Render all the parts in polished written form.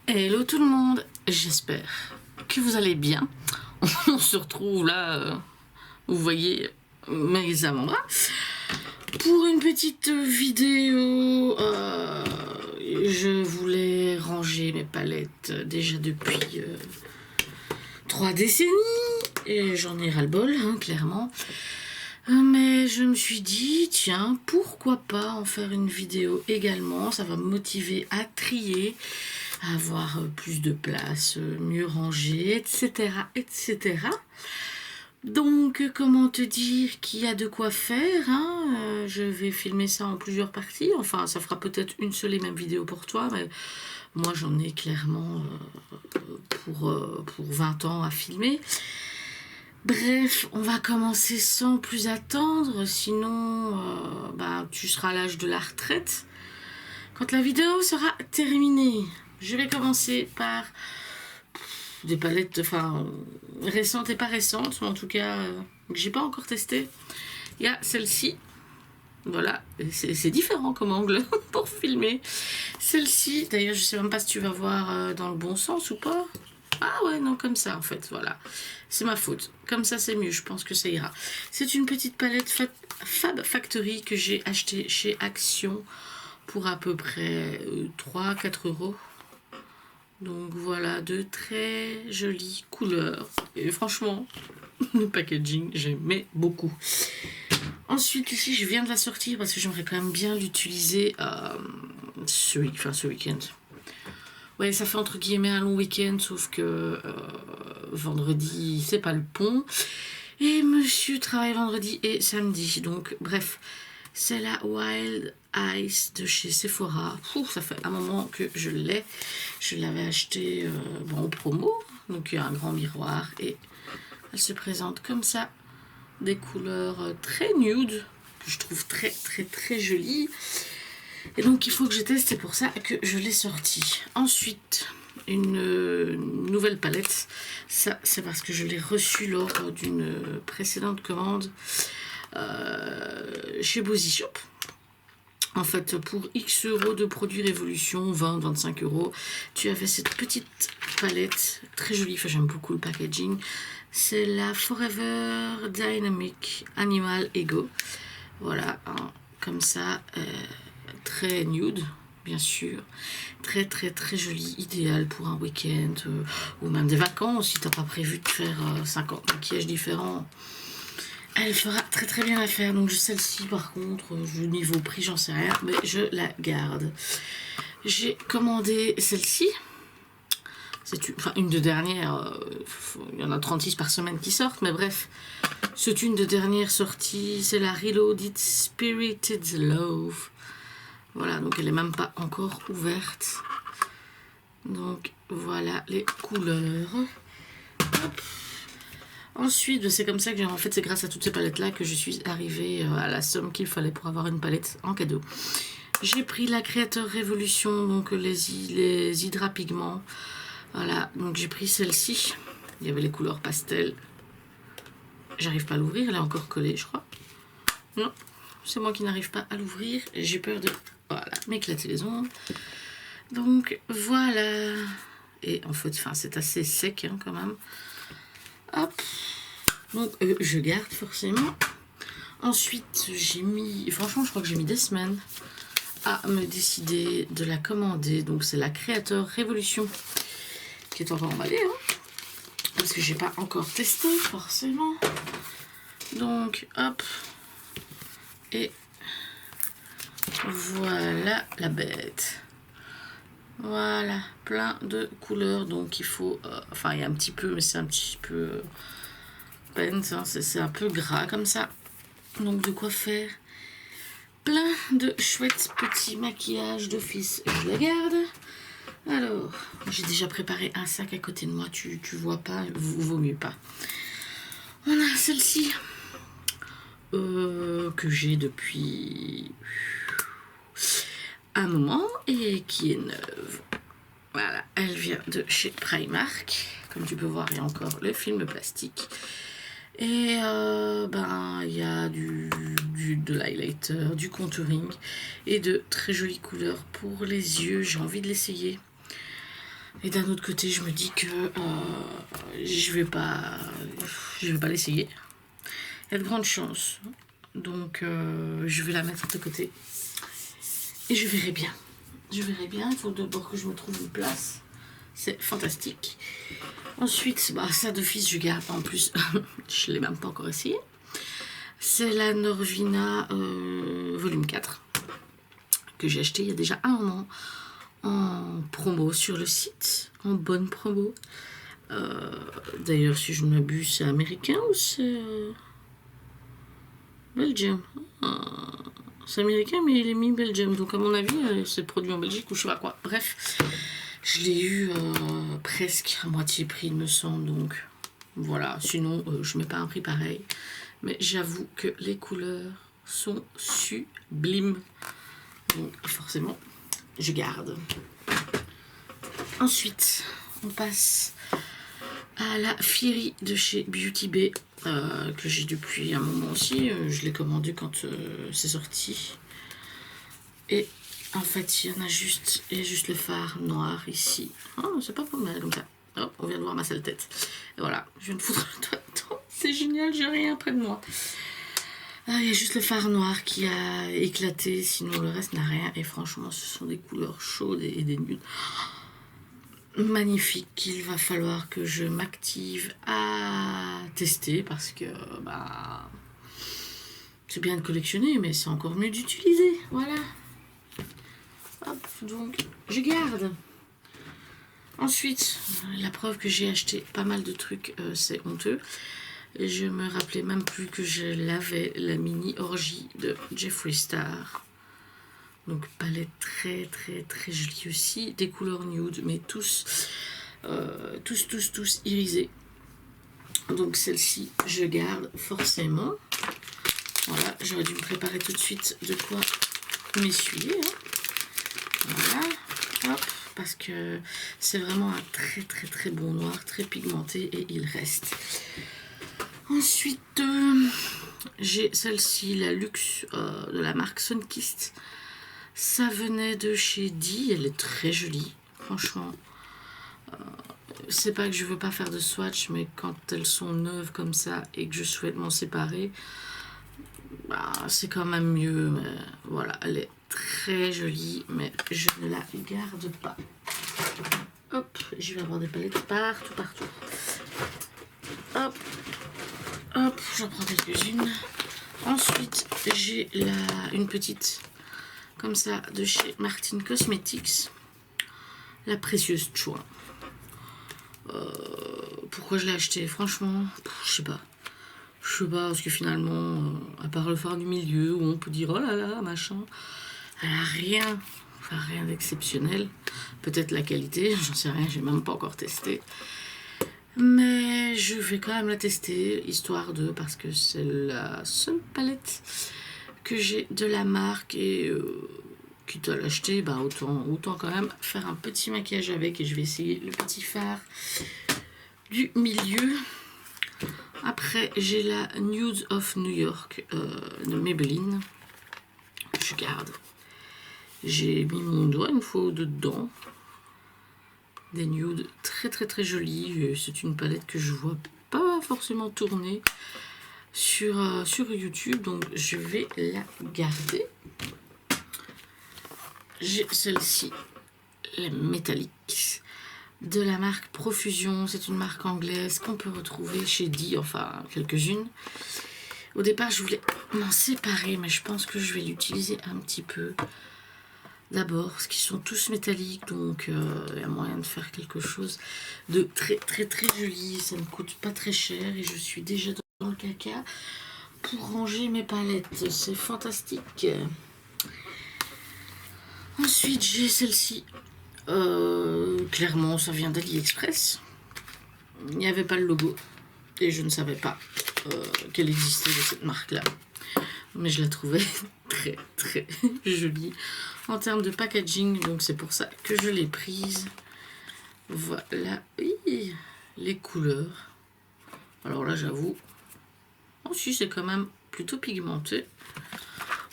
Hello tout le monde, j'espère que vous allez bien. On se retrouve là, vous voyez mes avant-bras, pour une petite vidéo. Je voulais ranger mes palettes déjà depuis 3 décennies et j'en ai ras-le-bol, hein, clairement. Mais je me suis dit, tiens, pourquoi pas en faire une vidéo également. Ça va me motiver à trier, à avoir plus de place, mieux rangé, etc., etc. Donc, comment te dire qu'il y a de quoi faire, hein. Je vais filmer ça en plusieurs parties. Enfin, ça fera peut-être une seule et même vidéo pour toi, mais moi, j'en ai clairement pour 20 ans à filmer. Bref, on va commencer sans plus attendre, sinon tu seras à l'âge de la retraite quand la vidéo sera terminée. Je vais commencer par des palettes, récentes et pas récentes, mais en tout cas que j'ai pas encore testé. Il y a celle-ci, voilà, c'est différent comme angle pour filmer. Celle-ci, d'ailleurs je sais même pas si tu vas voir dans le bon sens ou pas. Ah ouais, non, comme ça en fait, voilà. C'est ma faute. Comme ça, c'est mieux, je pense que ça ira. C'est une petite palette Fab Factory que j'ai achetée chez Action pour à peu près 3-4 euros. Donc voilà, de très jolies couleurs. Et franchement, le packaging, j'aimais beaucoup. Ensuite, ici, je viens de la sortir parce que j'aimerais quand même bien l'utiliser ce week-end. Ouais, ça fait entre guillemets un long week-end, sauf que vendredi, c'est pas le pont. Et monsieur travaille vendredi et samedi. Donc, bref, c'est la Wild Ice de chez Sephora. Ça fait un moment que je l'ai. Je l'avais acheté en promo. Donc, il y a un grand miroir et elle se présente comme ça. Des couleurs très nude, que je trouve très, très, très jolies. Et donc il faut que je teste, c'est pour ça que je l'ai sorti. Ensuite, une nouvelle palette. Ça, c'est parce que je l'ai reçue lors d'une précédente commande chez Bozzy Shop. En fait, pour X euros de produits Révolution, 20-25 euros, tu avais cette petite palette très jolie. Enfin, j'aime beaucoup le packaging. C'est la Forever Dynamic Animal Ego. Voilà, hein, comme ça. Très nude, bien sûr, très très très joli, idéal pour un week-end ou même des vacances si t'as pas prévu de faire 50 maquillages différents. Elle fera très très bien l'affaire. Donc celle-ci par contre, niveau prix j'en sais rien, mais je la garde. J'ai commandé celle-ci. C'est une de dernières, il y en a 36 par semaine qui sortent, mais bref, c'est une de dernières sorties, c'est la Reloaded Spirited Love. Voilà, donc elle n'est même pas encore ouverte. Donc voilà les couleurs. Hop. Ensuite, c'est comme ça que en fait c'est grâce à toutes ces palettes là que je suis arrivée à la somme qu'il fallait pour avoir une palette en cadeau. J'ai pris la Creator Révolution, donc les Hydra Pigments. Voilà, donc j'ai pris celle-ci. Il y avait les couleurs pastel. J'arrive pas à l'ouvrir, elle est encore collée, je crois. Non, c'est moi qui n'arrive pas à l'ouvrir. J'ai peur de m'éclater les ongles. Donc voilà. Et en fait, c'est assez sec hein, quand même. Hop. Donc je garde forcément. Ensuite, j'ai mis... Franchement, je crois que j'ai mis des semaines à me décider de la commander. Donc c'est la Creator Révolution qui est encore emballée. Hein, parce que j'ai pas encore testé forcément. Donc hop. Et voilà la bête. Voilà, plein de couleurs. Donc il faut... il y a un petit peu, mais c'est un petit peu... peine, hein, c'est un peu gras comme ça. Donc de quoi faire plein de chouettes petits maquillages d'office. Je la garde. Alors, j'ai déjà préparé un sac à côté de moi. Tu vois pas, vaut mieux pas. On a celle-ci. Que j'ai depuis un moment et qui est neuve. Voilà, elle vient de chez Primark. Comme tu peux voir, il y a encore le film plastique. Et il y a de l'highlighter, du contouring et de très jolies couleurs pour les yeux. J'ai envie de l'essayer. Et d'un autre côté, je me dis que je vais pas l'essayer. Il y a de grandes chances. Donc, je vais la mettre de côté. Et je verrai bien. Je verrai bien. Il faut d'abord que je me trouve une place. C'est fantastique. Ensuite, bah, ça d'office, je garde. En plus, je ne l'ai même pas encore essayé. C'est la Norvina volume 4 que j'ai acheté il y a déjà un moment en promo sur le site, en bonne promo. D'ailleurs, si je ne m'abuse, c'est américain ou c'est Belgium? C'est américain, mais il est mis Belgium. Donc, à mon avis, c'est produit en Belgique ou je sais pas quoi. Bref, je l'ai eu presque à moitié prix, il me semble. Donc, voilà. Sinon, je mets pas un prix pareil. Mais j'avoue que les couleurs sont sublimes. Donc, forcément, je garde. Ensuite, on passe à la Fiery de chez Beauty Bay, que j'ai depuis un moment aussi. Je l'ai commandé quand c'est sorti. Et en fait, il y en a juste, le phare noir ici. Oh, c'est pas mal comme ça. Oh, on vient de voir ma sale tête. Et voilà, je viens de foutre le doigt dedans. C'est génial, j'ai rien près de moi. Il y a juste le phare noir qui a éclaté, sinon le reste n'a rien. Et franchement, ce sont des couleurs chaudes et des nudes magnifiques. Il va falloir que je m'active à tester parce que bah, c'est bien de collectionner, mais c'est encore mieux d'utiliser. Voilà. Hop, donc je garde. Ensuite, la preuve que j'ai acheté pas mal de trucs, c'est honteux. Et je me rappelais même plus que je l'avais, la mini orgie de Jeffree Star. Donc palette très très très jolie aussi. Des couleurs nude, mais tous irisés. Donc celle-ci, je garde forcément. Voilà, j'aurais dû me préparer tout de suite de quoi m'essuyer. Hein. Voilà, hop, parce que c'est vraiment un très très très bon noir, très pigmenté et il reste. Ensuite, j'ai celle-ci, la luxe de la marque Sunkist. Ça venait de chez Di, elle est très jolie, franchement. C'est pas que je veux pas faire de swatch, mais quand elles sont neuves comme ça et que je souhaite m'en séparer, bah, c'est quand même mieux. Mais voilà, elle est très jolie, mais je ne la garde pas. Hop, je vais avoir des palettes partout. Hop, hop, j'en prends quelques-unes. Ensuite, j'ai une petite comme ça de chez Martin Cosmetics, la précieuse Choi. Pourquoi je l'ai acheté? Franchement, je sais pas, parce que finalement, à part le phare du milieu où on peut dire oh là là, machin, elle a rien, rien d'exceptionnel. Peut-être la qualité, j'en sais rien, j'ai même pas encore testé. Mais je vais quand même la tester, histoire de, parce que c'est la seule palette que j'ai de la marque et quitte à l'acheter, bah autant quand même faire un petit maquillage avec. Et je vais essayer le petit phare du milieu. Après, j'ai la Nude of New York de Maybelline. Je garde. J'ai mis mon doigt une fois dedans. Des nudes très très très jolies. C'est une palette que je vois pas forcément tourner sur YouTube, donc je vais la garder. J'ai celle-ci, la métallique de la marque Profusion. C'est une marque anglaise qu'on peut retrouver chez Di, enfin quelques-unes. Au départ, je voulais m'en séparer, mais je pense que je vais l'utiliser un petit peu. D'abord, parce qu'ils sont tous métalliques, donc il y a moyen de faire quelque chose de très très très joli. Ça ne coûte pas très cher et je suis déjà dans le caca pour ranger mes palettes. C'est fantastique. Ensuite, j'ai celle-ci. Clairement, ça vient d'AliExpress. Il n'y avait pas le logo et je ne savais pas qu'elle existait de cette marque-là. Mais je la trouvais très très jolie en termes de packaging, donc c'est pour ça que je l'ai prise. Voilà, oui, les couleurs. Alors là, j'avoue, si c'est quand même plutôt pigmenté,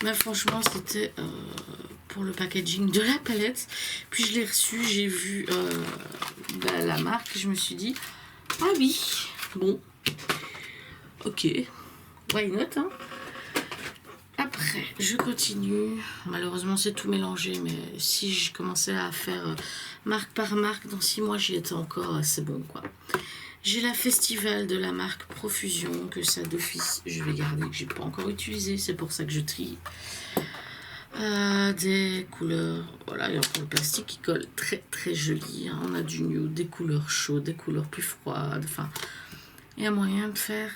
mais franchement, c'était pour le packaging de la palette. Puis je l'ai reçu, j'ai vu la marque, je me suis dit, ah oui, bon, ok, why not, hein. Après, je continue. Malheureusement, c'est tout mélangé, mais si je commençais à faire marque par marque, dans 6 mois, j'y étais encore, c'est bon, quoi. J'ai la Festival de la marque Profusion, que ça d'office, je vais garder, que j'ai pas encore utilisé, c'est pour ça que je trie. Des couleurs, voilà, il y a encore le plastique qui colle, très très joli, hein. On a du nude, des couleurs chaudes, des couleurs plus froides, enfin, il y a moyen de faire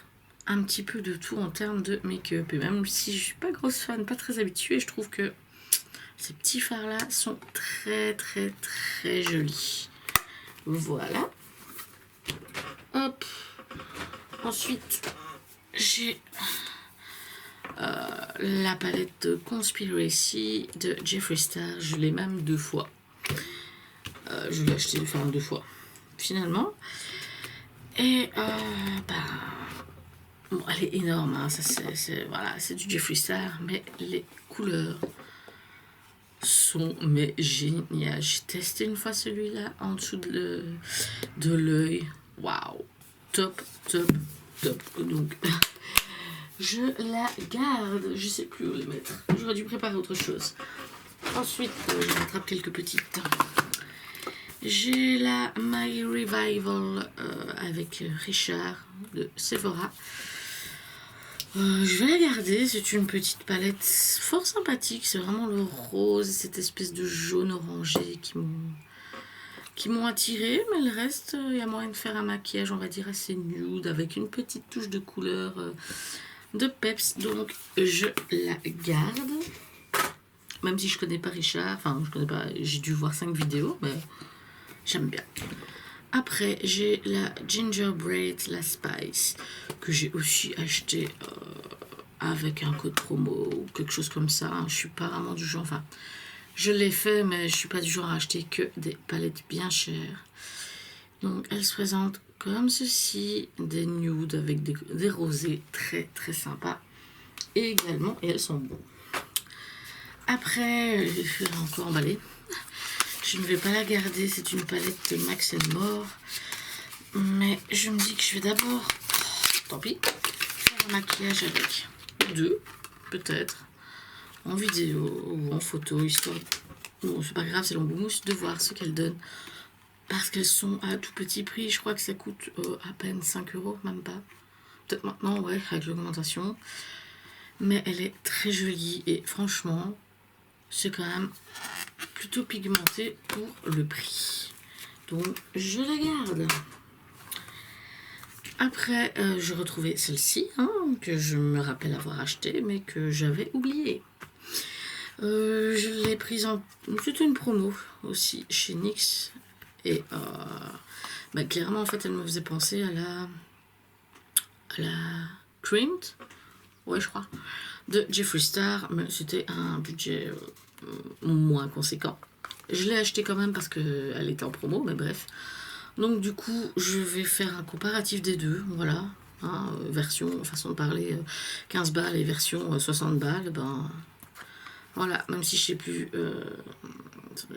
un petit peu de tout en termes de make-up. Et même si je suis pas grosse fan, pas très habituée, je trouve que ces petits fards là sont très très très jolis. Voilà. Hop. Ensuite, j'ai la palette de Conspiracy de Jeffree Star. Je l'ai même 2 fois. Je l'ai acheté enfin 2 fois finalement. Et bon, elle est énorme, hein. Ça voilà, c'est du Jeffree Star, mais les couleurs sont mais géniales. J'ai testé une fois celui-là en dessous de l'œil. Waouh, top, top, top. Donc je la garde. Je sais plus où les mettre. J'aurais dû préparer autre chose. Ensuite, je rattrape quelques petites. J'ai la My Revival avec Richard de Sephora. Je vais la garder, c'est une petite palette fort sympathique, c'est vraiment le rose, cette espèce de jaune orangé qui m'ont attiré, mais le reste, il y a moyen de faire un maquillage, on va dire, assez nude, avec une petite touche de couleur de peps, donc je la garde. Même si je connais pas Richard, enfin je connais pas, j'ai dû voir 5 vidéos, mais j'aime bien. Après, j'ai la Gingerbread, la Spice, que j'ai aussi acheté avec un code promo ou quelque chose comme ça. Je suis pas vraiment du genre, enfin, je l'ai fait, mais je suis pas du genre à acheter que des palettes bien chères. Donc, elle se présente comme ceci, des nudes avec des rosés très très sympas. Et également, et elles sont bonnes. Après, je vais encore emballer. Je ne vais pas la garder, c'est une palette de Max & More. Mais je me dis que je vais d'abord, tant pis, faire un maquillage avec 2, peut-être, en vidéo ou en photo, histoire, bon c'est pas grave, c'est l'emboumousse, de voir ce qu'elles donnent. Parce qu'elles sont à tout petit prix, je crois que ça coûte à peine 5 €, même pas. Peut-être maintenant, ouais, avec l'augmentation. Mais elle est très jolie et franchement, c'est quand même plutôt pigmenté pour le prix. Donc, je la garde. Après, je retrouvais celle-ci, hein, que je me rappelle avoir acheté, mais que j'avais oublié. Je l'ai prise en... C'était une promo aussi chez NYX. Et clairement, en fait, elle me faisait penser à la Creamed, ouais, je crois, de Jeffree Star, mais c'était un budget moins conséquent. Je l'ai acheté quand même parce qu'elle était en promo, mais bref. Donc du coup, je vais faire un comparatif des deux, voilà. Hein, version, façon de parler, 15 balles et version 60 balles, ben voilà, même si je sais plus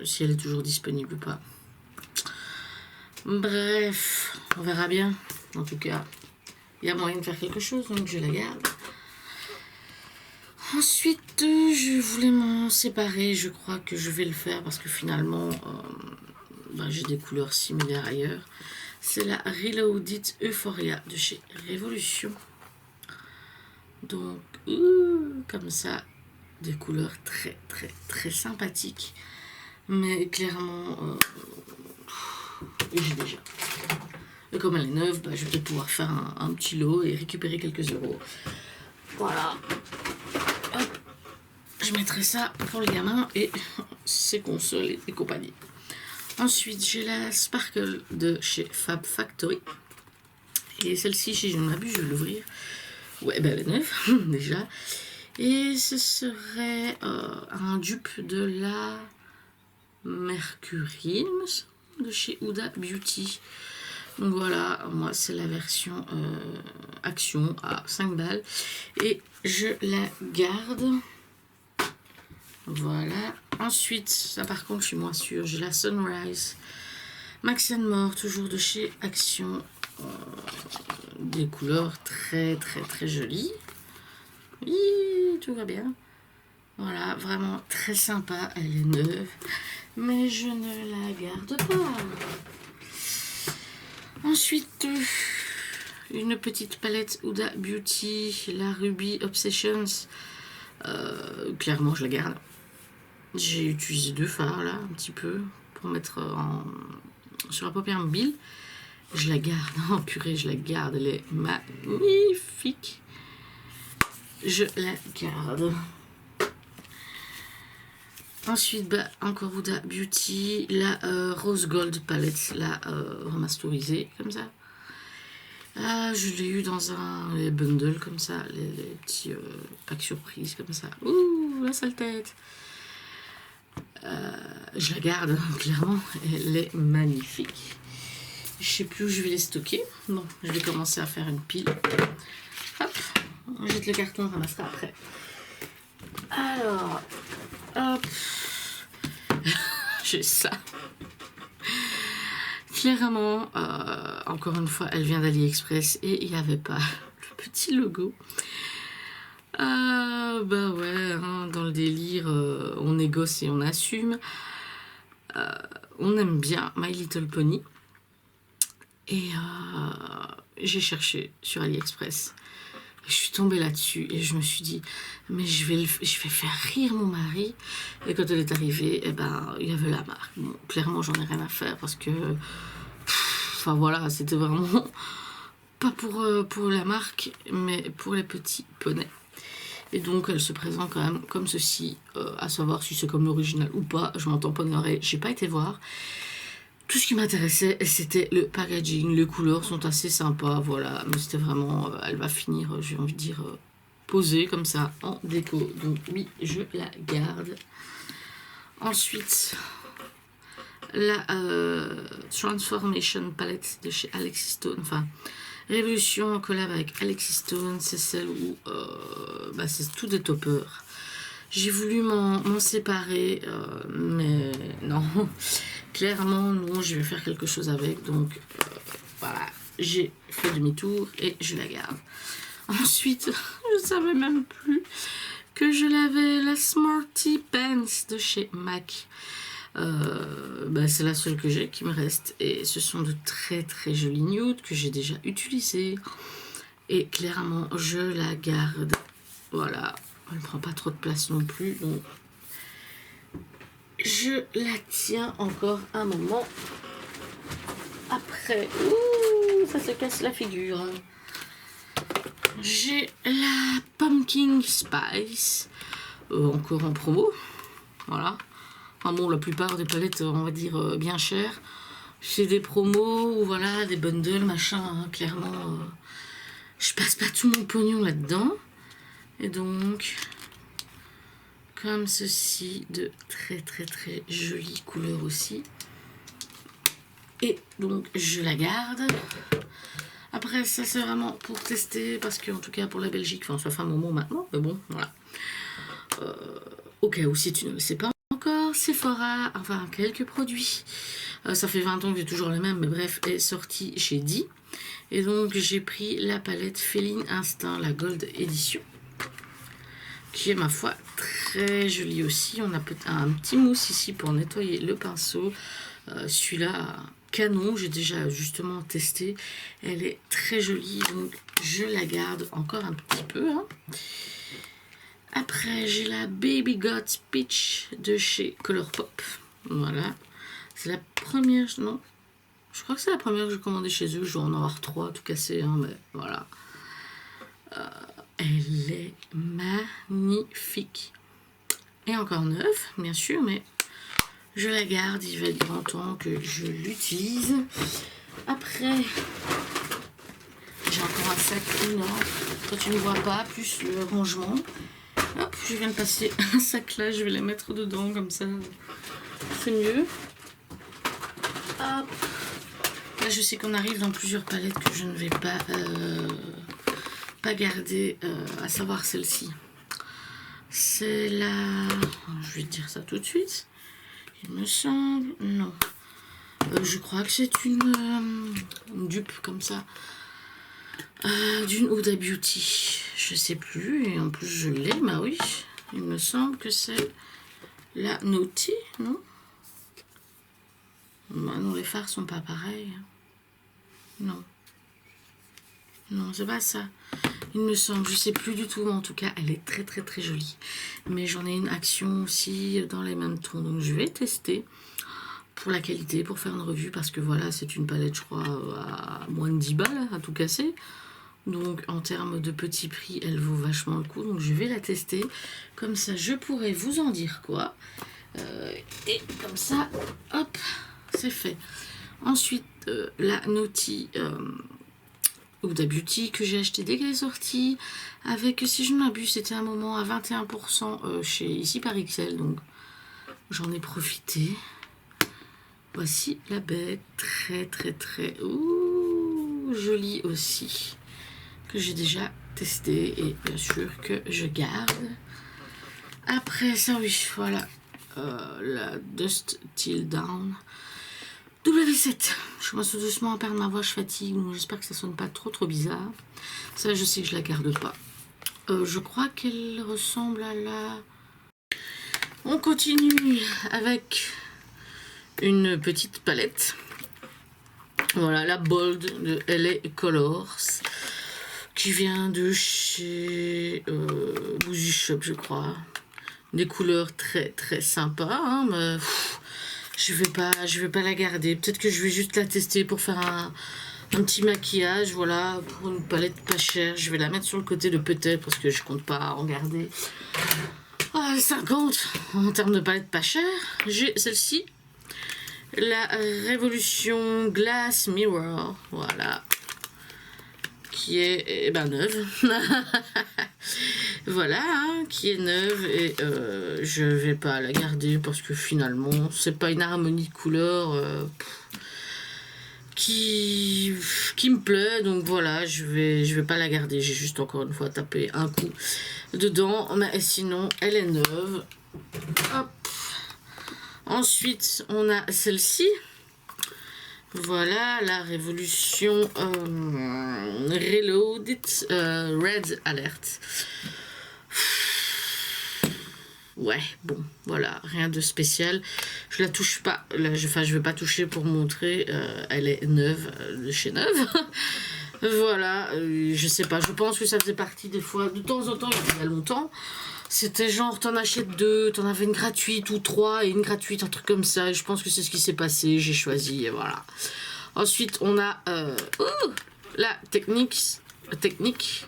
si elle est toujours disponible ou pas. Bref, on verra bien. En tout cas, il y a moyen de faire quelque chose, donc je la garde. Ensuite, je voulais m'en séparer. Je crois que je vais le faire parce que finalement, j'ai des couleurs similaires ailleurs. C'est la Reloaded Euphoria de chez Révolution. Donc, comme ça, des couleurs très très très sympathiques. Mais clairement, j'ai déjà. Et comme elle est neuve, je vais peut-être pouvoir faire un petit lot et récupérer quelques euros. Voilà. Hop. Je mettrai ça pour le gamin et ses consoles et compagnie. Ensuite, j'ai la Sparkle de chez Fab Factory. Et celle-ci, si je ne m'abuse, je vais l'ouvrir. Ouais, elle est neuve, déjà. Et ce serait un dupe de la Mercurine, de chez Huda Beauty. Donc voilà, moi, c'est la version Action à 5 balles. Et je la garde. Voilà. Ensuite, ça par contre, je suis moins sûre. J'ai la Sunrise. Max & More, toujours de chez Action. Des couleurs très, très, très jolies. Oui, tout va bien. Voilà, vraiment très sympa. Elle est neuve. Mais je ne la garde pas. Ensuite, une petite palette Huda Beauty, la Ruby Obsessions. Clairement, je la garde. J'ai utilisé 2 fards là, un petit peu, pour mettre sur la paupière mobile. Je la garde. Oh purée, je la garde. Elle est magnifique. Je la garde. Ensuite, bah, encore Huda Beauty, la Rose Gold palette, la remasterisée, comme ça. Ah, je l'ai eu dans les bundles, comme ça, les petits packs surprises, comme ça. Ouh, la sale tête. Je la garde, clairement, elle est magnifique. Je sais plus où je vais les stocker. Bon, je vais commencer à faire une pile. Hop, on jette le carton, on ramassera après. Alors, hop, j'ai ça. Clairement, encore une fois, elle vient d'AliExpress et il n'y avait pas le petit logo. Bah ouais, hein, dans le délire, on négocie et on assume. On aime bien My Little Pony. Et j'ai cherché sur AliExpress. Je suis tombée là-dessus et je me suis dit, mais je vais faire rire mon mari. Et quand elle est arrivée, eh ben, il y avait la marque. Bon, clairement, j'en ai rien à faire parce que, enfin voilà, c'était vraiment pas pour la marque, mais pour les petits poneys. Et donc, elle se présente quand même comme ceci, à savoir si c'est comme l'original ou pas. Je m'en tamponnerai, j'ai pas été voir. Tout ce qui m'intéressait, c'était le packaging. Les couleurs sont assez sympas, voilà. Mais c'était vraiment, elle va finir, j'ai envie de dire, posée comme ça, en déco. Donc oui, je la garde. Ensuite, la Transformation Palette de chez Alexis Stone. Enfin, Révolution en collab avec Alexis Stone. C'est celle où, bah, c'est tout des toppers. J'ai voulu m'en séparer, mais non. Clairement, non, je vais faire quelque chose avec. Donc, voilà, j'ai fait demi-tour et je la garde. Ensuite, je ne savais même plus que je l'avais, la Smarty Pants de chez MAC. Bah, c'est la seule que j'ai qui me reste. Et ce sont de très très jolis nudes que j'ai déjà utilisés. Et clairement, je la garde. Voilà, elle ne prend pas trop de place non plus. Donc, je la tiens encore un moment. Après, ouh, ça se casse la figure. J'ai la Pumpkin Spice, encore en promo. Voilà. Enfin bon, la plupart des palettes, on va dire, bien chères. C'est des promos, ou voilà, des bundles, machin. Hein, clairement, je passe pas tout mon pognon là-dedans. Et donc, comme ceci, de très très très jolies couleurs aussi. Et donc je la garde. Après ça c'est vraiment pour tester, parce qu'en tout cas pour la Belgique, enfin ça fait un moment maintenant, mais bon voilà. Au cas où si tu ne le sais pas encore, Sephora, enfin quelques produits. Ça fait 20 ans que j'ai toujours les mêmes, mais bref, est sorti chez Di. Et donc j'ai pris la palette Féline Instinct, la Gold Edition, qui est ma foi très jolie aussi. On a un petit mousse ici pour nettoyer le pinceau. Celui-là, canon, j'ai déjà justement testé. Elle est très jolie, donc je la garde encore un petit peu. Hein. Après, j'ai la Baby Got Peach de chez Colourpop. Voilà. C'est la première, non, je crois que c'est la première que j'ai commandée chez eux. Je dois en avoir 3 tout cassé, hein, mais voilà. Elle est magnifique. Et encore neuve, bien sûr, mais je la garde. Il va être grand temps que je l'utilise. Après, j'ai encore un sac énorme. Toi, tu ne vois pas, plus le rangement. Hop, je viens de passer un sac là. Je vais les mettre dedans, comme ça. C'est mieux. Hop. Là, je sais qu'on arrive dans plusieurs palettes que je ne vais pas garder, à savoir celle-ci. C'est la... Je vais te dire ça tout de suite. Il me semble... Non. Je crois que c'est une dupe comme ça. D'une Huda Beauty. Je sais plus. Et en plus, je l'ai. Bah oui. Il me semble que c'est la Naughty, non? Bah non, les fards sont pas pareils. Non. Non, c'est pas ça. Il me semble, je sais plus du tout, mais en tout cas, elle est très très très jolie. Mais j'en ai une action aussi dans les mêmes tons, donc je vais tester pour la qualité, pour faire une revue, parce que voilà, c'est une palette, je crois, à moins de 10 balles, à tout casser. Donc en termes de petit prix, elle vaut vachement le coup, donc je vais la tester. Comme ça, je pourrais vous en dire quoi. Et comme ça, hop, c'est fait. Ensuite, la Naughty... Huda Beauty que j'ai acheté dès qu'elle est sortie avec, si je ne m'abuse, c'était un moment à 21% chez ici par XL, donc j'en ai profité. Voici la bête, très très très jolie aussi, que j'ai déjà testé et bien sûr que je garde. Après ça, oui, voilà, la Dust Till Down W7. Je commence doucement à perdre ma voix, je fatigue, donc j'espère que ça sonne pas trop bizarre. Ça, je sais que je la garde pas. Je crois qu'elle ressemble à la... On continue avec une petite palette. Voilà, la Bold de LA Colors, qui vient de chez Boozy Shop, je crois. Des couleurs très très sympas, hein, mais... Je vais pas la garder. Peut-être que je vais juste la tester pour faire un petit maquillage, voilà, pour une palette pas chère. Je vais la mettre sur le côté de peut-être, parce que je compte pas en garder. 50 en termes de palette pas chère. J'ai celle-ci, la Révolution Glass Mirror, voilà, qui est neuve. Voilà, hein, qui est neuve et je vais pas la garder parce que finalement c'est pas une harmonie de couleurs qui me plaît, donc voilà, je vais pas la garder. J'ai juste encore une fois tapé un coup dedans, mais sinon elle est neuve. Hop. Ensuite on a celle-ci. Voilà, la Révolution Reloaded Red Alert. Ouais, bon, voilà, rien de spécial. Je la touche pas, là, je vais pas toucher pour montrer. Elle est neuve, de chez Neuve. Voilà, je sais pas, je pense que ça faisait partie des fois, de temps en temps, il y a longtemps. C'était genre, t'en achètes 2, t'en avais une gratuite ou 3 et une gratuite, un truc comme ça. Je pense que c'est ce qui s'est passé, j'ai choisi, et voilà. Ensuite, on a la technique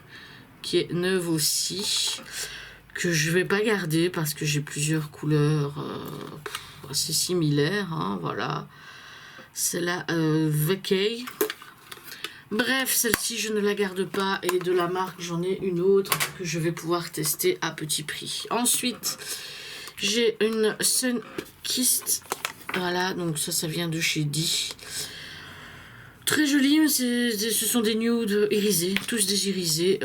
qui est neuve aussi, que je vais pas garder parce que j'ai plusieurs couleurs assez similaires, hein, voilà. C'est la Vacay. Bref, celle-ci, je ne la garde pas, et de la marque, j'en ai une autre que je vais pouvoir tester à petit prix. Ensuite, j'ai une Sunkissed, voilà, donc ça vient de chez Di. Très jolie, mais ce sont des nudes irisés, tous des irisés.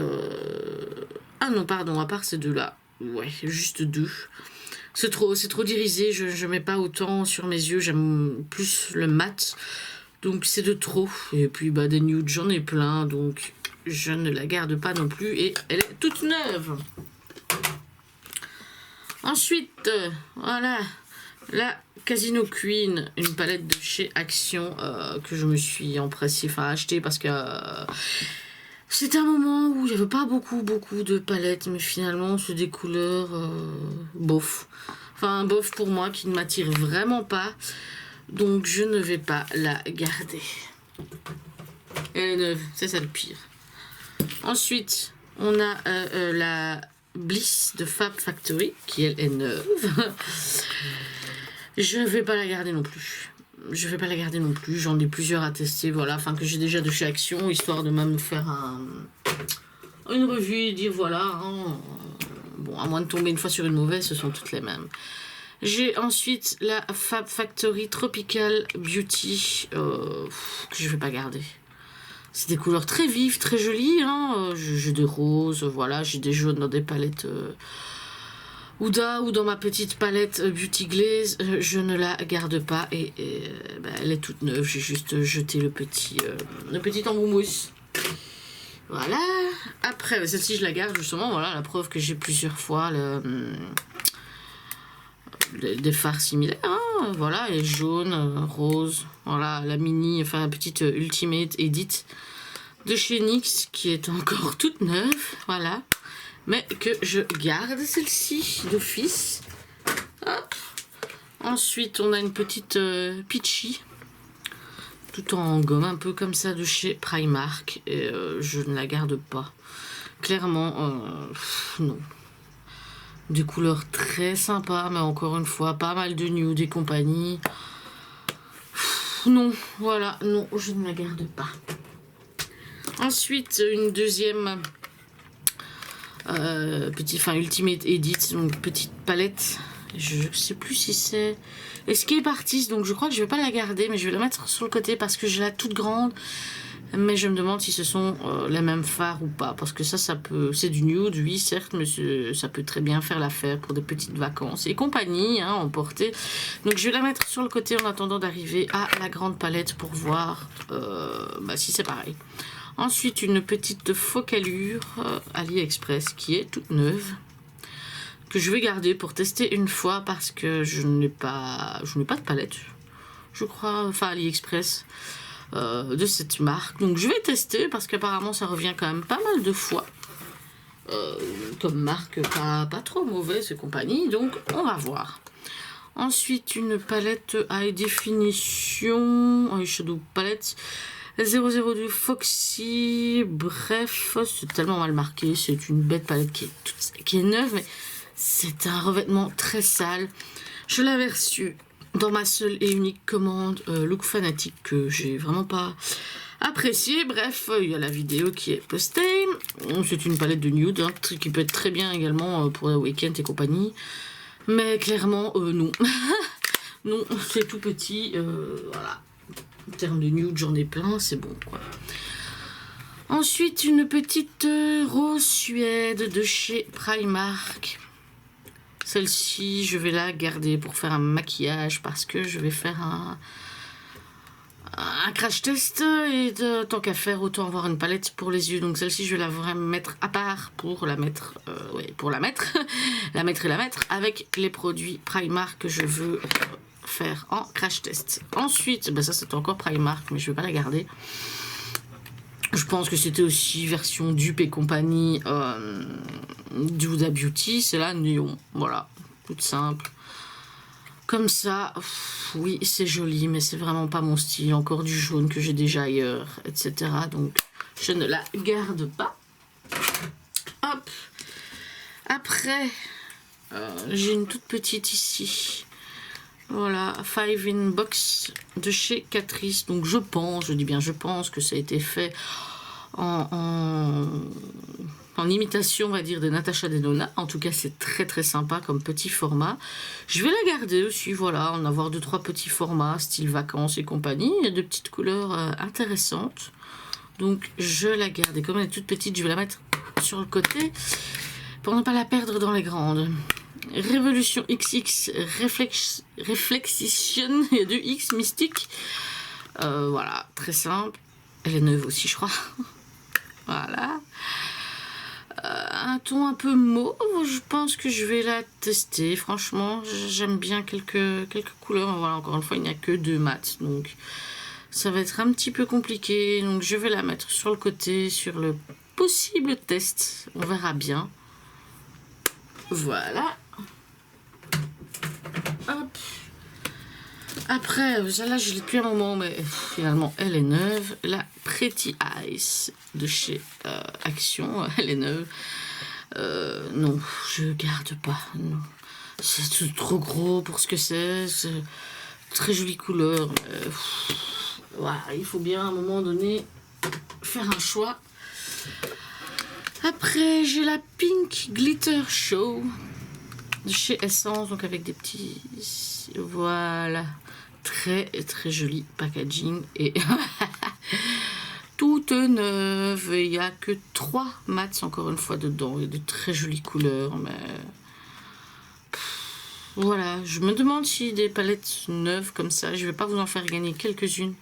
Ah non, pardon, à part ces deux-là. Ouais, juste deux. C'est trop d'irisé, je mets pas autant sur mes yeux, j'aime plus le mat. Donc c'est de trop. Et puis bah, des nudes, j'en ai plein, donc je ne la garde pas non plus. Et elle est toute neuve. Ensuite, voilà, la Casino Queen, une palette de chez Action que je me suis empressée à acheter parce que c'était un moment où il n'y avait pas beaucoup de palettes, mais finalement c'est des couleurs bof. Enfin bof pour moi, qui ne m'attire vraiment pas. Donc je ne vais pas la garder. Elle est neuve, c'est ça le pire. Ensuite, on a la Bliss de Fab Factory, qui elle est neuve. Je ne vais pas la garder non plus. J'en ai plusieurs à tester, voilà, enfin que j'ai déjà de chez Action, histoire de même faire une revue et dire voilà, hein, bon, à moins de tomber une fois sur une mauvaise, ce sont toutes les mêmes. J'ai ensuite la Fab Factory Tropical Beauty, que je vais pas garder. C'est des couleurs très vives, très jolies, hein. J'ai des roses, voilà, j'ai des jaunes dans des palettes Huda ou dans ma petite palette Beauty Glaze, je ne la garde pas et bah, elle est toute neuve. J'ai juste jeté le petit embout mousse. Voilà. Après, celle-ci je la garde justement. Voilà la preuve que j'ai plusieurs fois des fards similaires. Hein. Voilà, elle est jaune, rose. Voilà la mini, enfin la petite Ultimate Edit de chez NYX qui est encore toute neuve. Voilà. Mais que je garde celle-ci d'office. Ensuite, on a une petite Peachy, tout en gomme, un peu comme ça de chez Primark. Et je ne la garde pas. Clairement, non. Des couleurs très sympas, mais encore une fois, pas mal de nude et compagnie. Non, voilà, non, je ne la garde pas. Ensuite, une deuxième... Ultimate Edit, donc petite palette. Je sais plus si c'est Escape Artist, donc je crois que je vais pas la garder, mais je vais la mettre sur le côté parce que j'ai la toute grande. Mais je me demande si ce sont les mêmes fards ou pas, parce que ça peut, c'est du nude, oui certes, mais ça peut très bien faire l'affaire pour des petites vacances et compagnie, hein, emporter. Donc je vais la mettre sur le côté en attendant d'arriver à la grande palette pour voir si c'est pareil. Ensuite, une petite focalure AliExpress qui est toute neuve, que je vais garder pour tester une fois parce que je n'ai pas de palette, je crois, enfin AliExpress, de cette marque. Donc je vais tester parce qu'apparemment ça revient quand même pas mal de fois. Comme marque pas trop mauvaise et compagnie, donc on va voir. Ensuite, une palette High Definition, Shadow Palette 002 Foxy, bref, c'est tellement mal marqué, c'est une bête palette qui est neuve, mais c'est un revêtement très sale. Je l'avais reçu dans ma seule et unique commande Look Fanatic que j'ai vraiment pas apprécié. Bref, il y a la vidéo qui est postée. C'est une palette de nude, hein, qui peut être très bien également pour les week-ends et compagnie, mais clairement non. Non, c'est tout petit, voilà. En termes de nude, j'en ai plein, c'est bon quoi. Ensuite, une petite rose suède de chez Primark. Celle-ci, je vais la garder pour faire un maquillage parce que je vais faire un crash test et tant qu'à faire, autant avoir une palette pour les yeux. Donc celle-ci, je vais la mettre à part pour la mettre, la mettre avec les produits Primark que je veux faire en crash test. Ensuite, ça c'est encore Primark, mais je vais pas la garder. Je pense que c'était aussi version dupe et compagnie du Huda Beauty. C'est la Néon, voilà, toute simple. Comme ça, oui, c'est joli, mais c'est vraiment pas mon style. Encore du jaune que j'ai déjà ailleurs, etc. Donc, je ne la garde pas. Hop. Après, j'ai une toute petite ici. Voilà, 5 in box de chez Catrice. Donc je dis bien je pense que ça a été fait en imitation, on va dire, de Natasha Denona. En tout cas, c'est très très sympa comme petit format. Je vais la garder aussi, voilà, en avoir 2-3 petits formats, style vacances et compagnie. Il y a de petites couleurs intéressantes. Donc je la garde. Et comme elle est toute petite, je vais la mettre sur le côté pour ne pas la perdre dans les grandes. Révolution XX Reflexition, il y a deux X mystique. Voilà, très simple. Elle est neuve aussi, je crois. Voilà. Un ton un peu mauve, je pense que je vais la tester. Franchement, j'aime bien quelques couleurs. Voilà, encore une fois, il n'y a que 2 mats. Donc, ça va être un petit peu compliqué. Donc, je vais la mettre sur le côté, sur le possible test. On verra bien. Voilà. Hop. Après, là je l'ai depuis un moment, mais finalement elle est neuve. La Pretty Eyes de chez Action, elle est neuve. Non, je garde pas. C'est trop gros pour ce que c'est. Très jolie couleur. Mais, voilà, il faut bien à un moment donné faire un choix. Après, j'ai la Pink Glitter Show de chez Essence, donc avec des petits... Voilà. Très, très joli packaging. Et toute neuve. Il n'y a que 3 mats, encore une fois, dedans. Il y a de très jolies couleurs, mais... Voilà, je me demande si des palettes neuves comme ça, je vais pas vous en faire gagner quelques-unes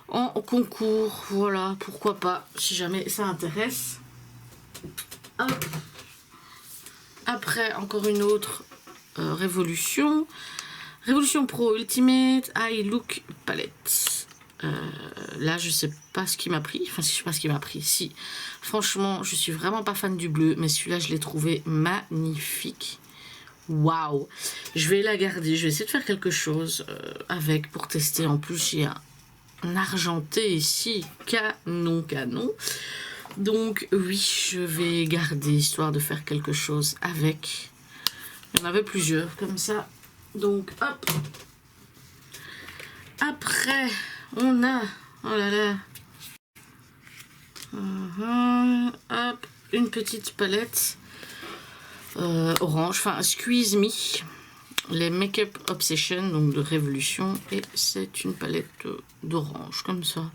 en concours. Voilà, pourquoi pas, si jamais ça intéresse. Hop. Après, encore une autre Révolution. Révolution Pro Ultimate Eye Look Palette. Là, je sais pas ce qui m'a pris. Enfin, je sais pas ce qui m'a pris. Si, franchement, je suis vraiment pas fan du bleu, mais celui-là, je l'ai trouvé magnifique. Waouh! Je vais la garder. Je vais essayer de faire quelque chose avec pour tester. En plus, j'ai un argenté ici. Canon, canon. Donc, oui, je vais garder histoire de faire quelque chose avec. Il y en avait plusieurs comme ça. Donc, hop. Après, on a... Oh là là. Hop. Une petite palette orange. Enfin, Squeeze Me. Les Make-up Obsession, donc de Révolution. Et c'est une palette d'orange, comme ça.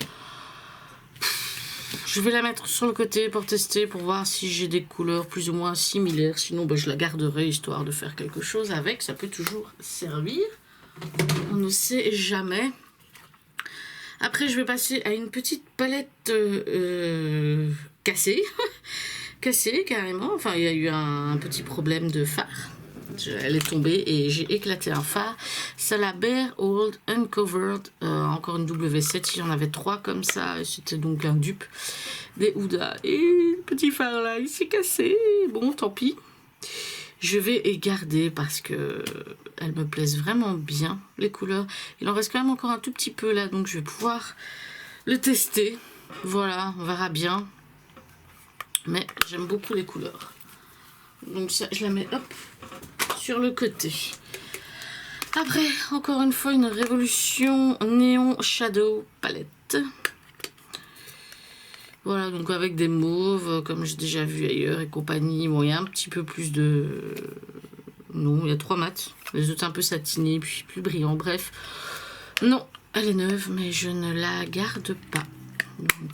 Je vais la mettre sur le côté pour tester, pour voir si j'ai des couleurs plus ou moins similaires. Sinon, ben, je la garderai histoire de faire quelque chose avec. Ça peut toujours servir. On ne sait jamais. Après, je vais passer à une petite palette cassée. Cassée, carrément. Enfin, il y a eu un petit problème de phare. Elle est tombée et j'ai éclaté un phare. C'est la Bare Old Uncovered, encore une W7. Il y en avait 3 comme ça. C'était donc un dupe des Huda. Et le petit phare là, il s'est cassé. Bon, tant pis. Je vais les garder parce que elles me plaisent vraiment bien, les couleurs. Il en reste quand même encore un tout petit peu là, donc je vais pouvoir le tester. Voilà, on verra bien. Mais j'aime beaucoup les couleurs. Donc ça, je la mets hop sur le côté. Après, encore une fois, une Révolution Néon Shadow Palette. Voilà, donc avec des mauves, comme j'ai déjà vu ailleurs et compagnie. Bon, il y a un petit peu plus de... Non, il y a 3 mats. Les autres un peu satinés, puis plus brillants. Bref, non, elle est neuve, mais je ne la garde pas.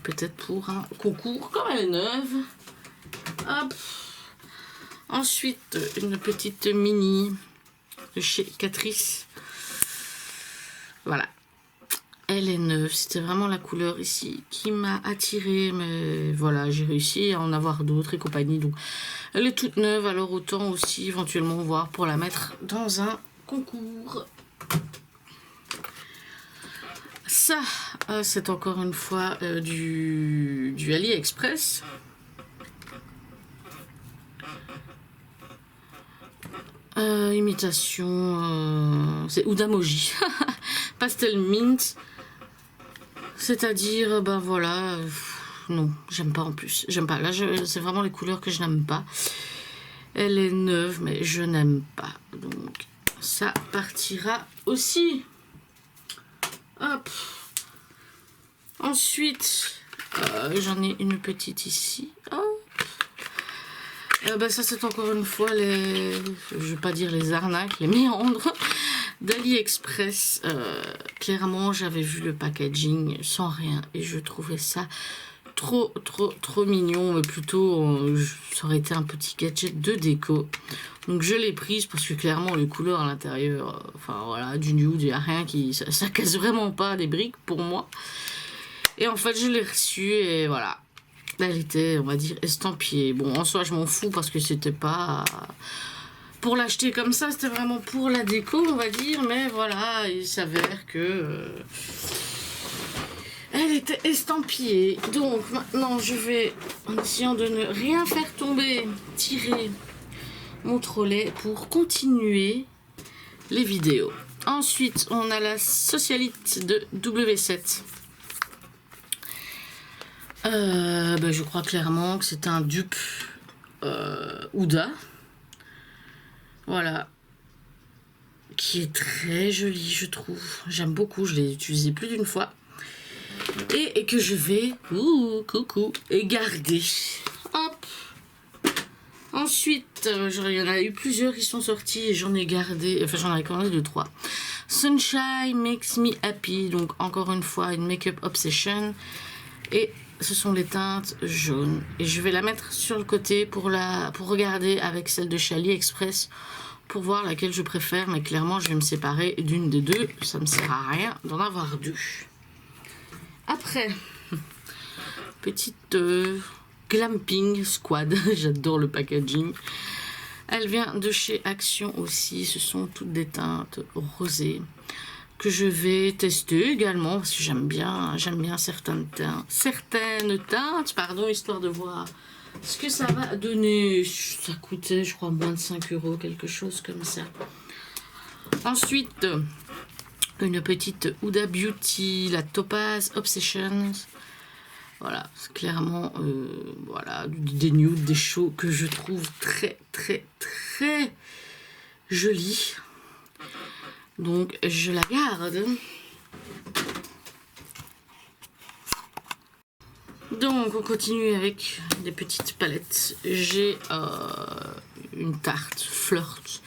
Peut-être pour un concours, comme elle est neuve. Hop. Ensuite, une petite mini de chez Catrice. Voilà. Elle est neuve. C'était vraiment la couleur ici qui m'a attirée. Mais voilà, j'ai réussi à en avoir d'autres et compagnie. Donc, elle est toute neuve. Alors, autant aussi éventuellement voir pour la mettre dans un concours. Ça, c'est encore une fois du AliExpress. Imitation, c'est Udamoji. Pastel mint. C'est-à-dire, ben voilà, non, j'aime pas en plus. J'aime pas. Là, c'est vraiment les couleurs que je n'aime pas. Elle est neuve, mais je n'aime pas. Donc, ça partira aussi. Hop. Ensuite, j'en ai une petite ici. Hop. Ça, c'est encore une fois les... Je vais pas dire les arnaques, les méandres d'AliExpress. Clairement, j'avais vu le packaging sans rien et je trouvais ça trop mignon. Mais plutôt, ça aurait été un petit gadget de déco. Donc, je l'ai prise parce que clairement, les couleurs à l'intérieur, enfin voilà, du nude, il n'y a rien qui... Ça casse vraiment pas des briques pour moi. Et en fait, je l'ai reçue et voilà. Elle était, on va dire, estampillée. Bon, en soi, je m'en fous parce que c'était pas pour l'acheter comme ça, c'était vraiment pour la déco, on va dire. Mais voilà, il s'avère que elle était estampillée. Donc maintenant, je vais, en essayant de ne rien faire tomber, tirer mon trolley pour continuer les vidéos. Ensuite, on a la Socialite de W7. Je crois clairement que c'est un dupe Huda. Voilà. Qui est très joli, je trouve. J'aime beaucoup, je l'ai utilisé plus d'une fois. Et que je vais... coucou. Et garder. Hop. Ensuite, il y en a eu plusieurs qui sont sortis et j'en ai gardé... Enfin, j'en ai commandé 2-3. Sunshine Makes Me Happy. Donc, encore une fois, une Make-up Obsession. Et... ce sont les teintes jaunes. Et je vais la mettre sur le côté pour regarder avec celle de chez AliExpress. pour voir laquelle je préfère, mais clairement je vais me séparer d'une des deux, ça me sert à rien d'en avoir deux. Après, petite Glamping Squad, j'adore le packaging. Elle vient de chez Action aussi, ce sont toutes des teintes rosées que je vais tester également parce que j'aime bien certaines teintes, pardon, histoire de voir ce que ça va donner. Ça coûtait, je crois, moins de 5 €, quelque chose comme ça. Ensuite, une petite Huda Beauty, la Topaz Obsessions. Voilà, c'est clairement voilà, des nudes, des chauds que je trouve très jolis. Donc je la garde. Donc on continue avec des petites palettes. J'ai une tarte Flirt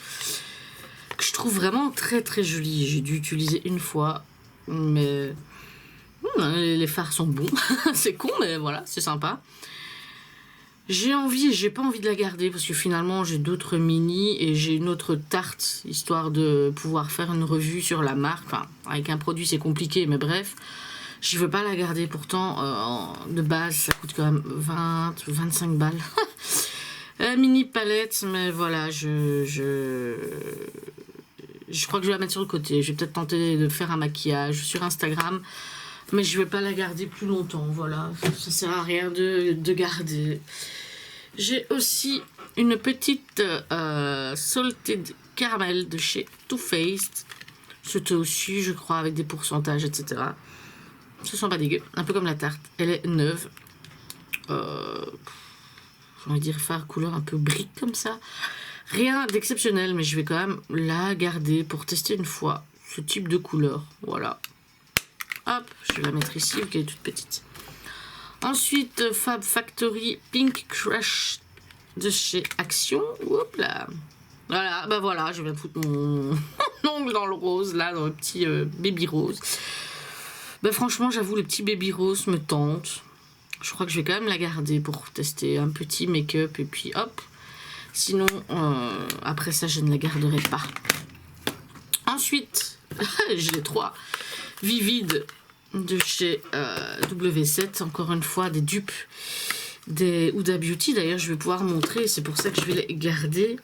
que je trouve vraiment très jolie. J'ai dû utiliser une fois, mais les fards sont bons. C'est con, mais voilà, c'est sympa. J'ai pas envie de la garder parce que finalement j'ai d'autres mini et j'ai une autre tarte histoire de pouvoir faire une revue sur la marque. Enfin, avec un produit c'est compliqué, mais bref, je veux pas la garder. Pourtant, de base ça coûte quand même 20 ou 25 balles. Mini palette, mais voilà, je crois que je vais la mettre sur le côté. Je vais peut-être tenter de faire un maquillage sur Instagram, mais je vais pas la garder plus longtemps. Voilà, ça sert à rien de garder. J'ai aussi une petite Salted Caramel de chez Too Faced. C'était aussi, je crois, avec des pourcentages, etc. Ça sent pas dégueu, un peu comme la tarte. Elle est neuve. J'ai envie de dire phare couleur un peu brique comme ça. Rien d'exceptionnel, mais je vais quand même la garder pour tester une fois ce type de couleur. Voilà. Hop, je vais la mettre ici, vu qu'elle est toute petite. Ensuite, Fab Factory Pink Crush de chez Action. Hop là. Voilà, bah voilà, je viens de foutre mon ongle dans le rose, là, dans le petit baby rose. Bah franchement, j'avoue, le petit baby rose me tente. Je crois que je vais quand même la garder pour tester un petit make-up et puis hop. Sinon, après ça, je ne la garderai pas. Ensuite, j'ai les trois Vivid de chez W7, encore une fois des dupes des Huda Beauty. D'ailleurs je vais pouvoir montrer, c'est pour ça que je vais les garder.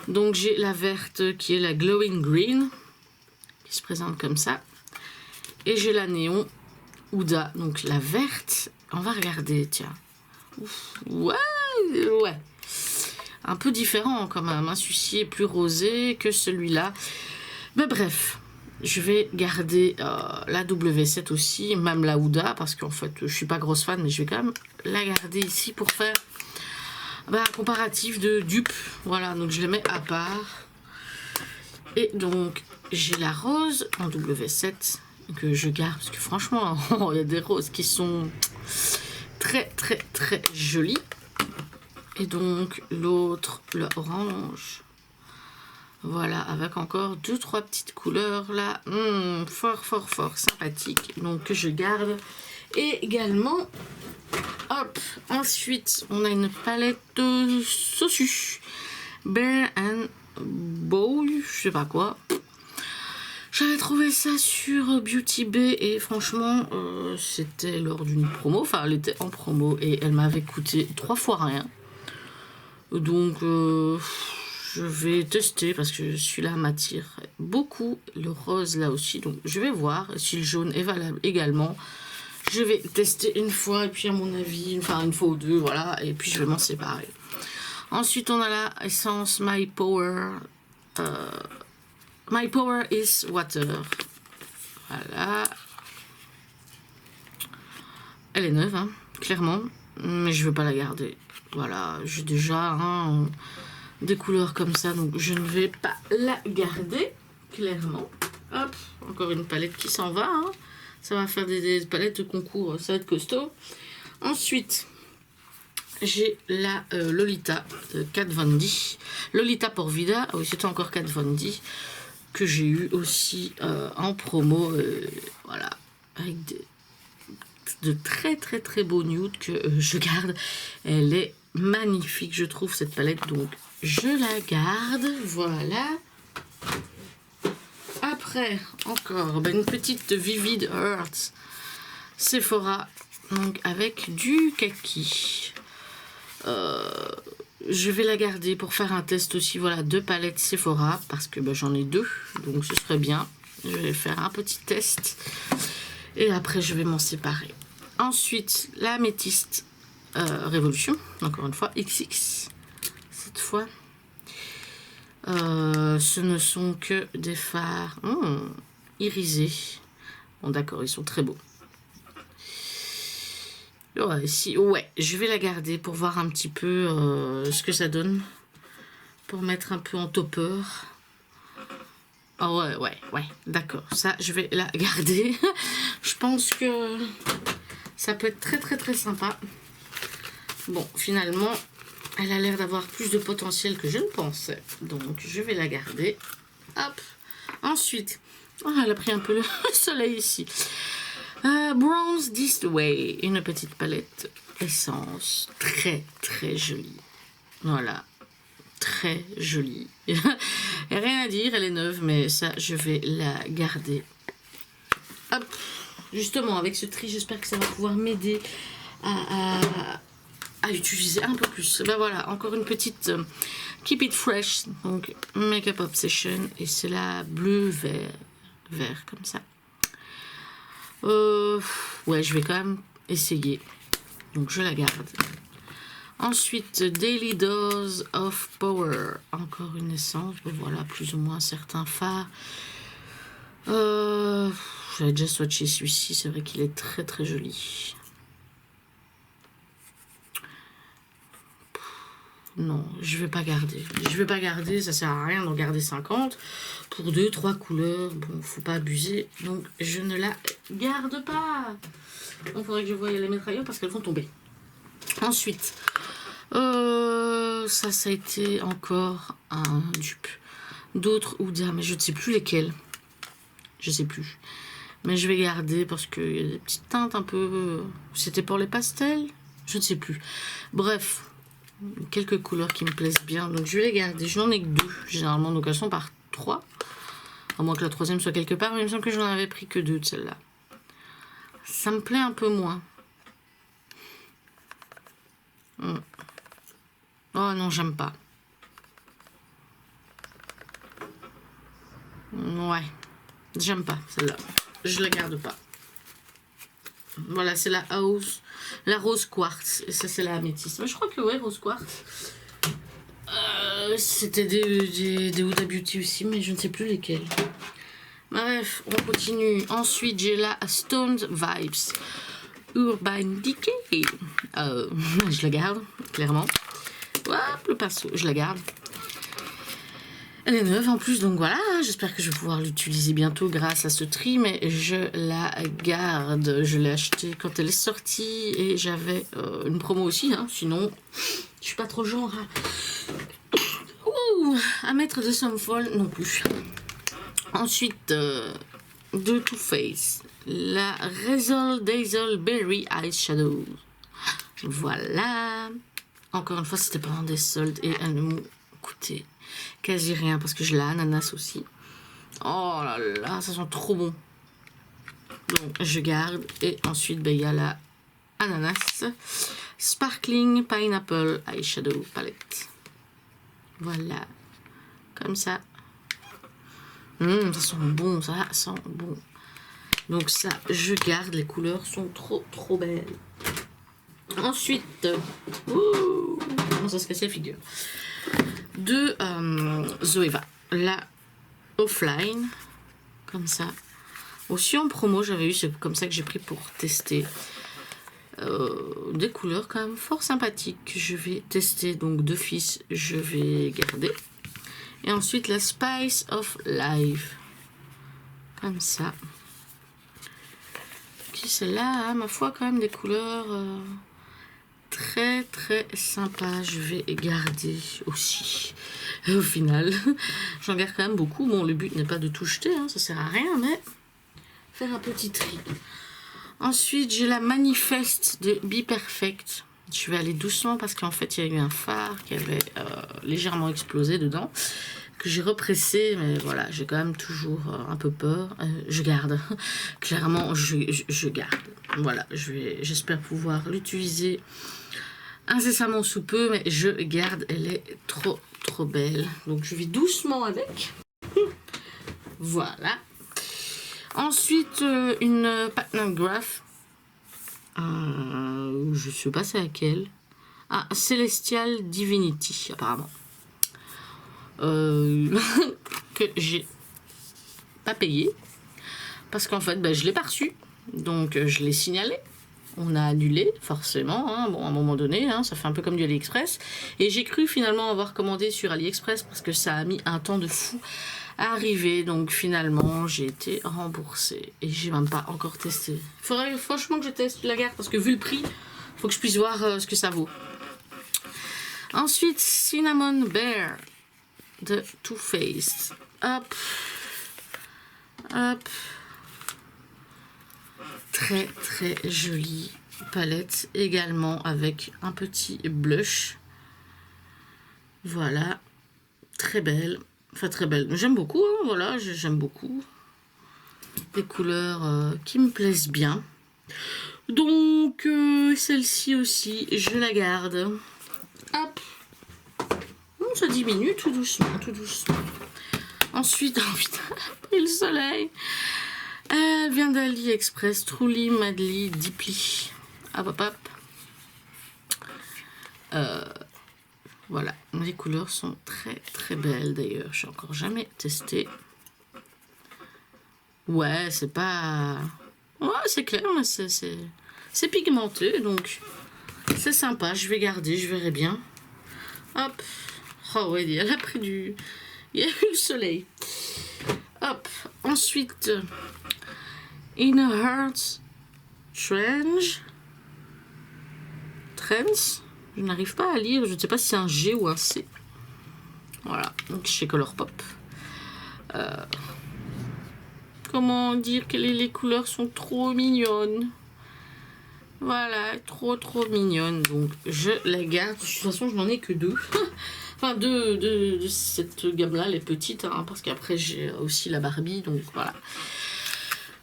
Donc j'ai la verte qui est la Glowing Green qui se présente comme ça, et j'ai la néon Huda, donc la verte. On va regarder, tiens. Ouf, ouais, un peu différent quand même, hein. Celui-ci est plus rosé que celui-là, mais bref, je vais garder la W7 aussi, même la Huda, parce qu'en fait, je suis pas grosse fan, mais je vais quand même la garder ici pour faire un comparatif de dupes. Voilà, donc je les mets à part. Et donc, j'ai la rose en W7 que je garde, parce que franchement, il y a des roses qui sont très jolies. Et donc, l'autre, le orange. Voilà, avec encore 2-3 petites couleurs là, fort sympathique, donc que je garde. Et également, hop, ensuite on a une palette Sosu Bear and Bow, je sais pas quoi. J'avais trouvé ça sur Beauty Bay et franchement c'était lors d'une promo, enfin elle était en promo et elle m'avait coûté 3 fois rien. Donc je vais tester parce que celui-là m'attire beaucoup. Le rose là aussi, donc je vais voir si le jaune est valable également. Je vais tester une fois et puis à mon avis, enfin une fois ou deux, voilà, et puis je vais m'en séparer. Ensuite on a la essence My Power is Water. Voilà. Elle est neuve, hein, clairement, mais je veux pas la garder. Voilà, j'ai déjà des couleurs comme ça, donc je ne vais pas la garder, clairement. Hop, encore une palette qui s'en va, hein. Ça va faire des palettes de concours, ça va être costaud. Ensuite, j'ai la Lolita de Kat Von D. Lolita Porvida, oui, c'était encore Kat Von D, que j'ai eu aussi en promo, voilà, avec de très beaux nudes que je garde. Elle est magnifique, je trouve, cette palette, donc je la garde. Voilà. Après, encore une petite Vivid Hearts Sephora, donc avec du kaki. Je vais la garder pour faire un test aussi. Voilà, 2 palettes Sephora parce que j'en ai 2, donc ce serait bien. Je vais faire un petit test et après je vais m'en séparer. Ensuite, la Améthyste Révolution, encore une fois XX cette fois. Ce ne sont que des fards irisés. Bon d'accord, ils sont très beaux. Ouais, je vais la garder pour voir un petit peu ce que ça donne. Pour mettre un peu en topper. Oh ouais, d'accord. Ça, je vais la garder. Je pense que ça peut être très sympa. Bon, finalement, elle a l'air d'avoir plus de potentiel que je ne pensais. Donc, je vais la garder. Hop. Ensuite, elle a pris un peu le soleil ici. Bronze This Way. Une petite palette essence. Très jolie. Voilà. Très jolie. Il n'y a rien à dire, elle est neuve, mais ça, je vais la garder. Hop. Justement, avec ce tri, j'espère que ça va pouvoir m'aider à utiliser un peu plus. Voilà, encore une petite Keep It Fresh, donc Makeup Obsession, et c'est la bleu-vert, vert comme ça. Ouais, je vais quand même essayer, donc je la garde. Ensuite, Daily Dose of Power, encore une essence, voilà, plus ou moins certains fards. J'avais déjà swatché celui-ci, c'est vrai qu'il est très joli. Non, je vais pas garder. Je vais pas garder, ça sert à rien d'en garder 50 pour 2-3 couleurs. Bon, faut pas abuser, donc je ne la garde pas. Il faudrait que je voie les mettre ailleurs parce qu'elles vont tomber. Ensuite, ça a été encore un dupe. D'autres Huda, mais je ne sais plus lesquels. Je sais plus. Mais je vais garder parce qu'il y a des petites teintes un peu... C'était pour les pastels? Je ne sais plus. Bref, quelques couleurs qui me plaisent bien. Donc je vais les garder. Je n'en ai que 2 généralement. Donc elles sont par 3. À moins que la troisième soit quelque part. Mais il me semble que j'en avais pris que 2 de celle-là. Ça me plaît un peu moins. Oh non, j'aime pas. Ouais, j'aime pas celle-là. Je la garde pas. Voilà, c'est la rose quartz. Et ça, c'est la améthyste. Mais je crois que ouais, rose quartz. C'était des Huda Beauty aussi, mais je ne sais plus lesquels. Bref, on continue. Ensuite, j'ai la Stoned Vibes Urban Decay. Je la garde, clairement. Hop, le pinceau, je la garde. Elle est neuve en plus, donc voilà, j'espère que je vais pouvoir l'utiliser bientôt grâce à ce tri, mais je la garde. Je l'ai achetée quand elle est sortie et j'avais une promo aussi, hein, sinon je suis pas trop genre à mettre de somme folle non plus. Ensuite, de Too Faced, la Razzle Dazzle Berry Eyeshadow. Voilà. Encore une fois, c'était pendant des soldes et elles ne m'ont coûté quasi rien parce que je l'ai ananas aussi. Oh là là, ça sent trop bon. Donc je garde. Et ensuite, il y a la ananas Sparkling Pineapple Eyeshadow Palette. Voilà. Comme ça. Ça sent bon, ça sent bon. Donc ça, je garde. Les couleurs sont trop belles. Ensuite, comment ça se casse la figure, de Zoeva, la Offline, comme ça. Aussi en promo, j'avais eu, c'est comme ça que j'ai pris pour tester. Des couleurs quand même fort sympathiques. Je vais tester, donc d'office, je vais garder. Et ensuite la Spice of Life, comme ça. Qui celle-là a, ma foi, quand même des couleurs... très sympa. Je vais garder aussi. Et au final, j'en garde quand même beaucoup. Bon, le but n'est pas de tout jeter, hein, ça sert à rien, mais faire un petit tri. Ensuite, j'ai la Manifeste de Be Perfect. Je vais aller doucement parce qu'en fait, il y a eu un phare qui avait légèrement explosé dedans, que j'ai repressé, mais voilà, j'ai quand même toujours un peu peur. Je garde, clairement, je garde. Voilà, j'espère pouvoir l'utiliser incessamment sous peu, mais je garde, elle est trop belle. Donc je vais doucement avec. Voilà. Ensuite, une pattern graph. Je sais pas c'est laquelle. Ah, Celestial Divinity, apparemment. Que j'ai pas payé. Parce qu'en fait, je l'ai pas reçu. Donc, je l'ai signalé. On a annulé, forcément. Hein. Bon, à un moment donné, hein, ça fait un peu comme du AliExpress. Et j'ai cru finalement avoir commandé sur AliExpress parce que ça a mis un temps de fou à arriver. Donc, finalement, j'ai été remboursée. Et j'ai même pas encore testé. Il faudrait franchement que je teste la garde parce que vu le prix, faut que je puisse voir ce que ça vaut. Ensuite, Cinnamon Bear de Too Faced. Hop. Hop. Très jolie palette également avec un petit blush. Voilà. Très belle. Enfin, très belle. J'aime beaucoup, hein, voilà, j'aime beaucoup. Des couleurs qui me plaisent bien. Donc, celle-ci aussi, je la garde. Hop. Ça diminue tout doucement, tout doucement. Ensuite, oh putain, pris le soleil. Elle vient d'AliExpress, Truly Madly Deeply. Hop, hop, hop. Voilà, les couleurs sont très belles d'ailleurs. Je n'ai encore jamais testé. Ouais, c'est pas... Ouais, c'est clair, mais c'est pigmenté, donc c'est sympa. Je vais garder, je verrai bien. Hop. Oh ouais, elle a pris du... Il y a eu le soleil. Hop. Ensuite, In a Heart Trends. Je n'arrive pas à lire. Je ne sais pas si c'est un G ou un C. Voilà. Donc chez Colourpop. Comment dire que les couleurs sont trop mignonnes. Voilà, trop mignonne. Donc je la garde. De toute façon, je n'en ai que deux. Enfin, deux de cette gamme-là, les petites, hein, parce qu'après j'ai aussi la Barbie, donc voilà.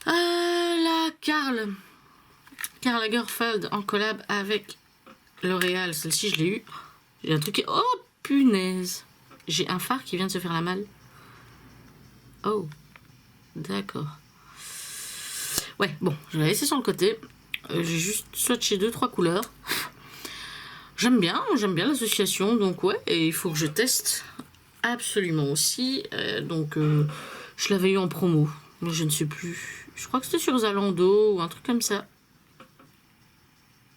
La Karl Lagerfeld en collab avec L'Oréal. Celle-ci, je l'ai eu. J'ai un truc qui... Oh, punaise. J'ai un phare qui vient de se faire la malle. Oh, d'accord. Ouais, bon, je vais la laisser sur le côté. J'ai juste swatché 2-3 couleurs. J'aime bien l'association, donc ouais, et il faut que je teste absolument aussi. Je l'avais eu en promo, mais je ne sais plus. Je crois que c'était sur Zalando ou un truc comme ça.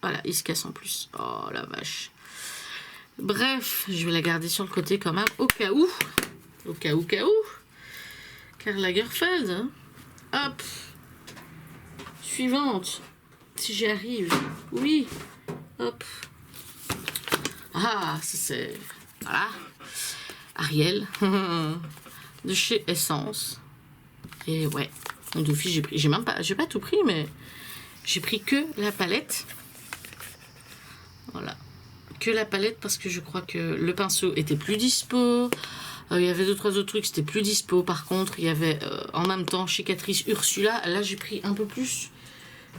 Voilà, il se casse en plus. Oh la vache. Bref, je vais la garder sur le côté quand même, au cas où. Au cas où. Karl Lagerfeld. Hein. Hop. Suivante. Si j'y arrive. Oui. Hop. Ah, ça c'est... Voilà. Ariel. De chez Essence. Et ouais. D'office, j'ai pris... J'ai pas tout pris, mais... J'ai pris que la palette. Voilà. Que la palette parce que je crois que le pinceau était plus dispo. Il y avait 2-3 autres trucs, c'était plus dispo. Par contre, il y avait en même temps chez Catrice Ursula. Là, j'ai pris un peu plus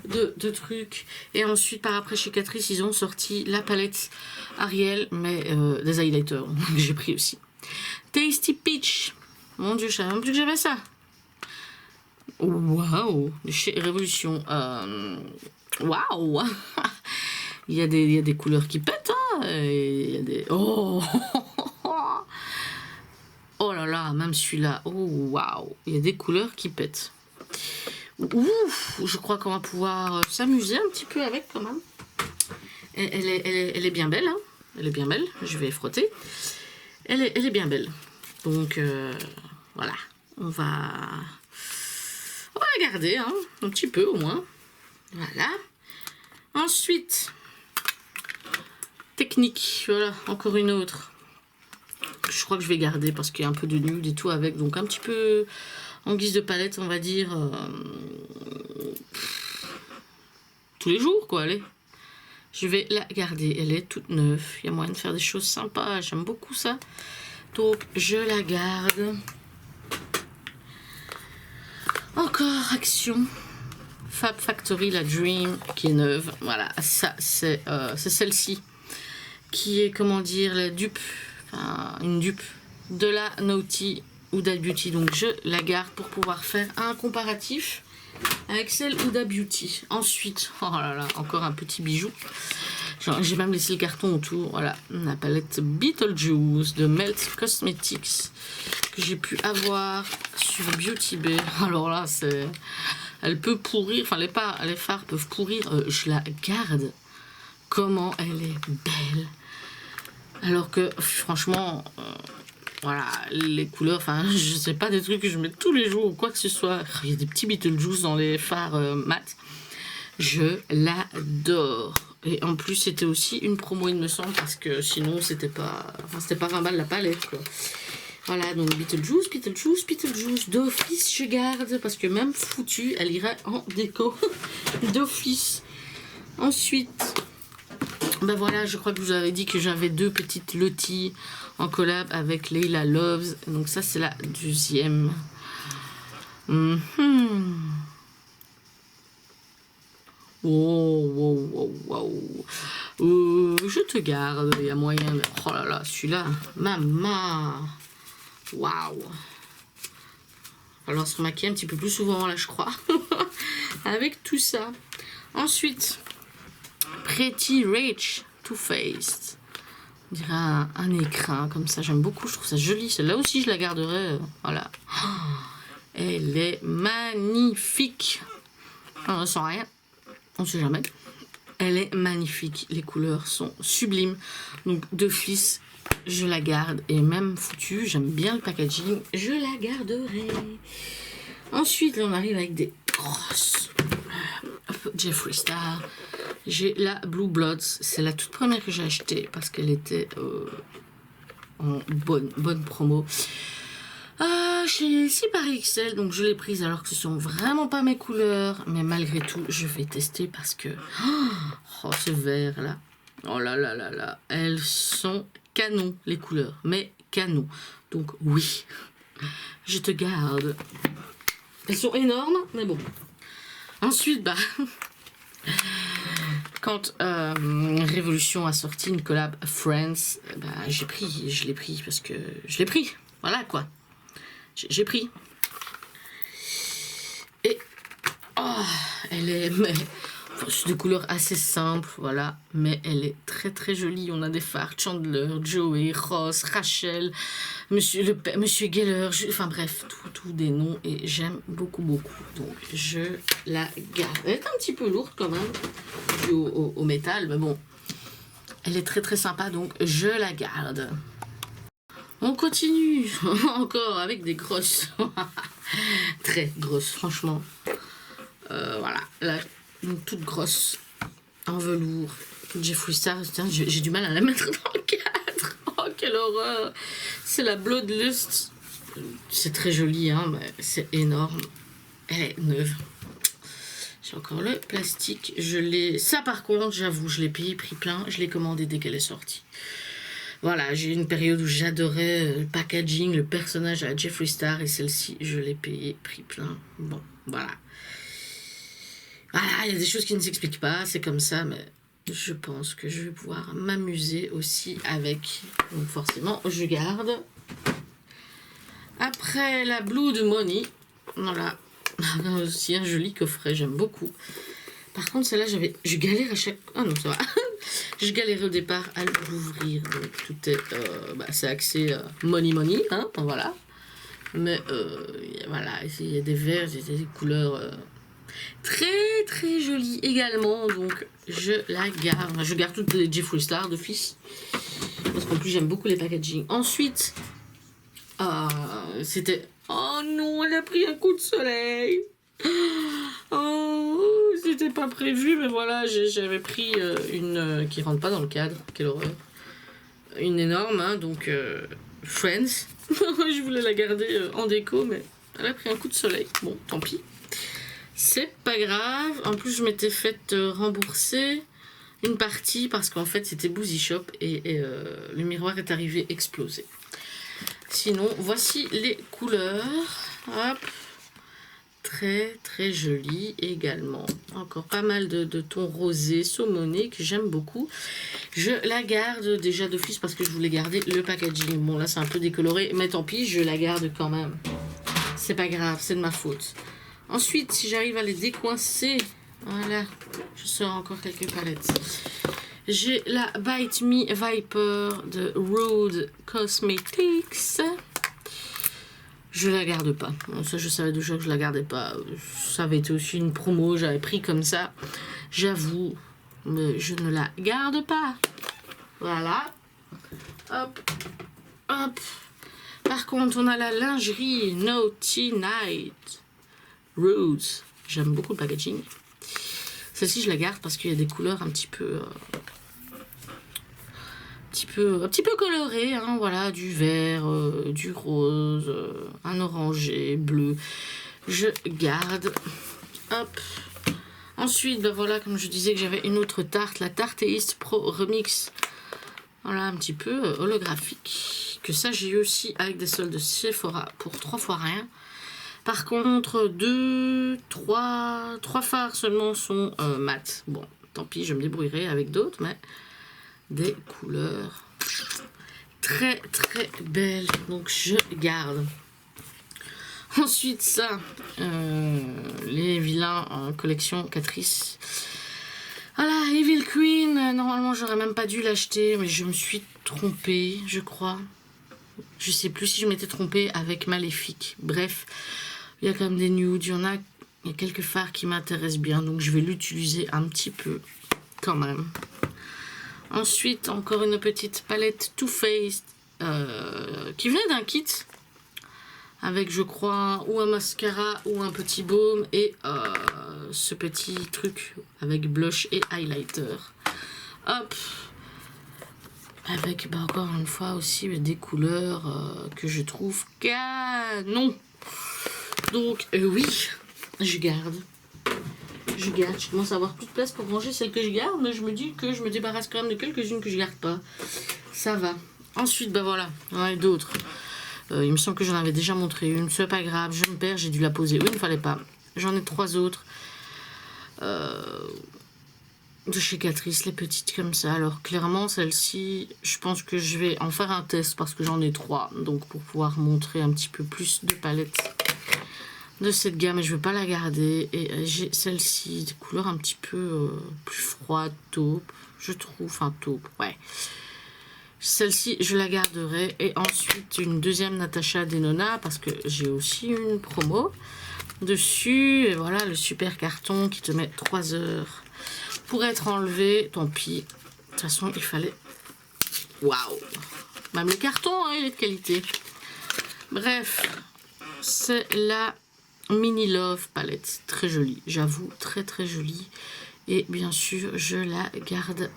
de trucs. Et ensuite, par après, chez Catrice, ils ont sorti la palette Ariel, mais des highlighters. Donc, j'ai pris aussi. Tasty Peach. Mon Dieu, je savais même plus que j'avais ça. Waouh. Chez Révolution. Waouh. Il y a des couleurs qui pètent. Hein. Il y a des... Oh. Oh là là, même celui-là. Oh, waouh. Il y a des couleurs qui pètent. Ouf, je crois qu'on va pouvoir s'amuser un petit peu avec quand même. Elle est bien belle. Hein. Elle est bien belle. Je vais frotter. Elle est bien belle. Donc, voilà. On va la garder, hein, un petit peu au moins. Voilà. Ensuite, technique. Voilà, encore une autre. Je crois que je vais garder parce qu'il y a un peu de nude et tout avec. Donc un petit peu en guise de palette, on va dire. Tous les jours, quoi, allez. Je vais la garder. Elle est toute neuve. Il y a moyen de faire des choses sympas. J'aime beaucoup ça. Donc, je la garde. Encore Action. Fab Factory, la Dream, qui est neuve. Voilà, ça, c'est celle-ci. Qui est, comment dire, la dupe. Enfin, une dupe de la Naughty Huda Beauty. Donc, je la garde pour pouvoir faire un comparatif avec celle Huda Beauty. Ensuite, oh là là, encore un petit bijou. J'ai même laissé le carton autour. Voilà, la palette Beetlejuice de Melt Cosmetics que j'ai pu avoir sur Beauty Bay. Alors là, c'est... Elle peut pourrir, enfin les fards peuvent pourrir. Je la garde. Comment elle est belle. Alors que, franchement... voilà, les couleurs, enfin, je sais pas, des trucs que je mets tous les jours ou quoi que ce soit. Il y a des petits Beetlejuice dans les fards mat. Je l'adore. Et en plus, c'était aussi une promo, il me semble, parce que sinon, c'était pas... Enfin, c'était pas 20 balles la palette, quoi. Voilà, donc Beetlejuice, Beetlejuice, Beetlejuice. D'office, je garde, parce que même foutue, elle irait en déco. D'office. Ensuite... Ben voilà, je crois que je vous avais dit que j'avais 2 petites Lottie en collab avec Layla Loves. Donc ça, c'est la deuxième. Oh, wow, wow, wow. Je te garde, il y a moyen de... Oh là là, celui-là, maman. Waouh. Alors, se remaquiller un petit peu plus souvent, là, je crois. Avec tout ça. Ensuite... Pretty Rich Too Faced. On dirait un écrin comme ça. J'aime beaucoup. Je trouve ça joli. Celle-là aussi, je la garderai. Voilà. Oh, elle est magnifique. On ne sent rien. On ne sait jamais. Elle est magnifique. Les couleurs sont sublimes. Donc, d'office, je la garde. Et même foutue, j'aime bien le packaging. Je la garderai. Ensuite, là, on arrive avec des grosses Jeffree Star. J'ai la Blue Bloods, c'est la toute première que j'ai achetée parce qu'elle était en bonne promo. Chez 6 par XL, donc je l'ai prise alors que ce sont vraiment pas mes couleurs, mais malgré tout, je vais tester parce que oh ce vert là, oh là là là là, elles sont canon les couleurs, mais canon. Donc oui, je te garde. Elles sont énormes, mais bon. Ensuite, bah. Quand Révolution a sorti une collab Friends, bah, je l'ai pris parce que je l'ai pris. Voilà quoi. J'ai pris. Et oh, elle est c'est de couleurs assez simples, voilà, mais elle est très très jolie. On a des fards Chandler, Joey, Ross, Rachel, Monsieur Geller, enfin bref, tout des noms et j'aime beaucoup. Donc je la garde. Elle est un petit peu lourde quand même, due au métal, mais bon, elle est très très sympa, donc je la garde. On continue encore avec des grosses, très grosses, franchement. Voilà, là. Une toute grosse en velours Jeffree Star. J'ai du mal à la mettre dans le cadre. Oh quelle horreur. C'est la Bloodlust. C'est très joli hein, mais c'est énorme. Elle est neuve. J'ai encore le plastique. Ça par contre j'avoue je l'ai payé prix plein. Je l'ai commandé dès qu'elle est sortie. Voilà, j'ai eu une période où j'adorais le packaging, le personnage à Jeffree Star et celle-ci je l'ai payé prix plein. Bon voilà. Voilà, il y a des choses qui ne s'expliquent pas, c'est comme ça, mais je pense que je vais pouvoir m'amuser aussi avec. Donc forcément, je garde. Après, la Blue de Money. Voilà, aussi un joli coffret, j'aime beaucoup. Par contre, celle-là, je galère à chaque... Ah non, ça va. Je galérais au départ à l'ouvrir, donc tout est... c'est axé money, hein, voilà. Mais voilà, il y a des verts, il y a des couleurs... très très jolie également, donc je la garde. Je garde toutes les Jeffree Star d'office parce qu'en plus j'aime beaucoup les packaging. Ensuite, c'était... Oh non, elle a pris un coup de soleil. Oh, c'était pas prévu, mais voilà, j'avais pris une qui rentre pas dans le cadre. Quelle horreur. Une énorme, hein, donc Friends. Je voulais la garder en déco, mais elle a pris un coup de soleil. Bon, tant pis. C'est pas grave. En plus, je m'étais fait rembourser une partie parce qu'en fait c'était Boozy Shop et le miroir est arrivé explosé. Sinon, voici les couleurs. Hop. Très très joli également. Encore pas mal de tons rosés, saumonés que j'aime beaucoup. Je la garde déjà d'office parce que je voulais garder le packaging. Bon là c'est un peu décoloré, mais tant pis, je la garde quand même. C'est pas grave, c'est de ma faute. Ensuite, si j'arrive à les décoincer, voilà, je sors encore quelques palettes. J'ai la Bite Me Viper de Rode Cosmetics. Je la garde pas. Ça, je savais déjà que je la gardais pas. Ça avait été aussi une promo, j'avais pris comme ça. J'avoue, mais je ne la garde pas. Voilà. Hop, hop. Par contre, on a la lingerie Naughty Night Rose. J'aime beaucoup le packaging. Celle-ci, je la garde parce qu'il y a des couleurs un petit peu coloré, hein, voilà, du vert, du rose, un orangé, bleu. Je garde. Hop. Ensuite, ben voilà, comme je disais que j'avais une autre tarte, la Tarteist Pro Remix. Voilà, un petit peu holographique. Que ça, j'ai eu aussi avec des soldes Sephora pour 3 fois rien. Par contre, 3 fards seulement sont mat. Bon, tant pis, je me débrouillerai avec d'autres, mais des couleurs très très belles, donc je garde. Ensuite ça, les vilains en collection Catrice. Voilà, Evil Queen, normalement j'aurais même pas dû l'acheter, mais je me suis trompée, je crois. Je sais plus si je m'étais trompée avec Maléfique. Bref, il y a quand même des nudes, il y a quelques fards qui m'intéressent bien, donc je vais l'utiliser un petit peu quand même. Ensuite, encore une petite palette Too Faced qui venait d'un kit avec, je crois, ou un mascara ou un petit baume et ce petit truc avec blush et highlighter. Hop, avec encore une fois aussi des couleurs que je trouve canon. Donc oui, je garde. Je commence à avoir plus de place pour ranger celles que je garde, mais je me dis que je me débarrasse quand même de quelques-unes que je garde pas. Ça va. Ensuite, ben voilà, il y en a d'autres. Il me semble que j'en avais déjà montré une, c'est pas grave, je me perds, j'ai dû la poser. Oui, il ne fallait pas. J'en ai 3 autres. De chez Catrice, les petites comme ça. Alors clairement, celle-ci, je pense que je vais en faire un test parce que j'en ai 3. Donc pour pouvoir montrer un petit peu plus de palettes de cette gamme, et je ne veux pas la garder. Et j'ai celle-ci, des couleurs un petit peu plus froides, taupe, je trouve, enfin taupe, ouais. Celle-ci, je la garderai. Et ensuite, une deuxième Natasha Denona, parce que j'ai aussi une promo dessus. Et voilà, le super carton qui te met 3 heures pour être enlevé. Tant pis. De toute façon, il fallait... Waouh! Même le carton, hein, il est de qualité. Bref, c'est la Mini Love palette. Très jolie, j'avoue, très très jolie. Et bien sûr, je la garde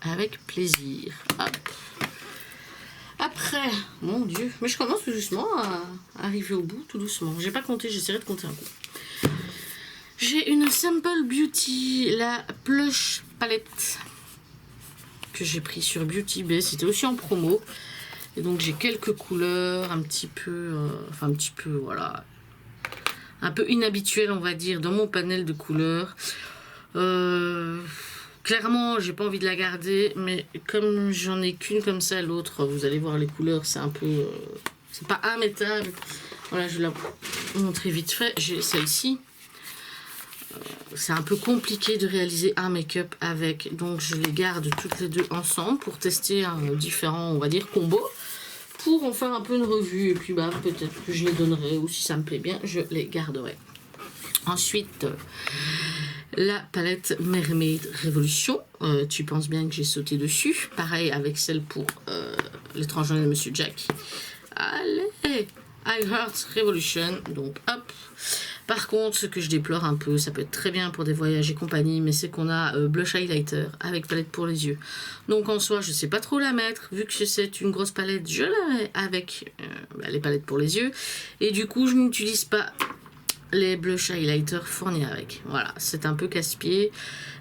avec plaisir. Hop. Après, mon Dieu, mais je commence tout doucement à arriver au bout, tout doucement. J'ai pas compté, j'essaierai de compter un coup. J'ai une Simple Beauty, la Plush palette que j'ai pris sur Beauty Bay. C'était aussi en promo. Et donc j'ai quelques couleurs un petit peu, voilà, un peu inhabituelles, on va dire, dans mon panel de couleurs. Clairement, j'ai pas envie de la garder, mais comme j'en ai qu'une comme ça, l'autre, vous allez voir les couleurs, c'est un peu... c'est pas immétable. Voilà, je vais la montrer vite fait. J'ai celle-ci. C'est un peu compliqué de réaliser un make-up avec, donc je les garde toutes les deux ensemble pour tester différents, on va dire, combos, pour en faire un peu une revue, et puis bah, peut-être que je les donnerai, ou si ça me plaît bien, je les garderai. Ensuite, la palette Mermaid Révolution. Tu penses bien que j'ai sauté dessus. Pareil avec celle pour l'étrange journée de Monsieur Jack. Allez, I Heart Revolution. Donc hop. Par contre, ce que je déplore un peu, ça peut être très bien pour des voyages et compagnie, mais c'est qu'on a blush highlighter avec palette pour les yeux. Donc en soi, je sais pas trop la mettre. Vu que c'est une grosse palette, je la mets avec les palettes pour les yeux. Et du coup, je n'utilise pas les blush highlighters fournis avec. Voilà, c'est un peu casse-pied.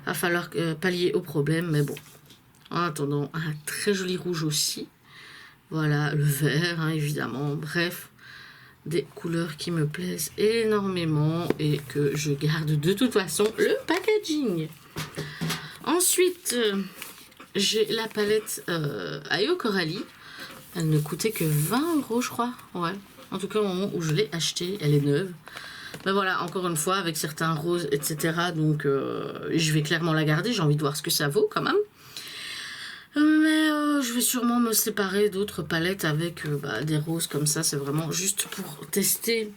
Va falloir pallier au problème, mais bon. En attendant, un très joli rouge aussi. Voilà, le vert, hein, évidemment. Bref, des couleurs qui me plaisent énormément et que je garde de toute façon le packaging. Ensuite, j'ai la palette Ayo Coralie. Elle ne coûtait que 20 €, je crois. Ouais. En tout cas, au moment où je l'ai achetée, elle est neuve. Ben voilà, encore une fois, avec certains roses, etc. Donc, je vais clairement la garder. J'ai envie de voir ce que ça vaut quand même. Mais je vais sûrement me séparer d'autres palettes avec des roses comme ça. C'est vraiment juste pour tester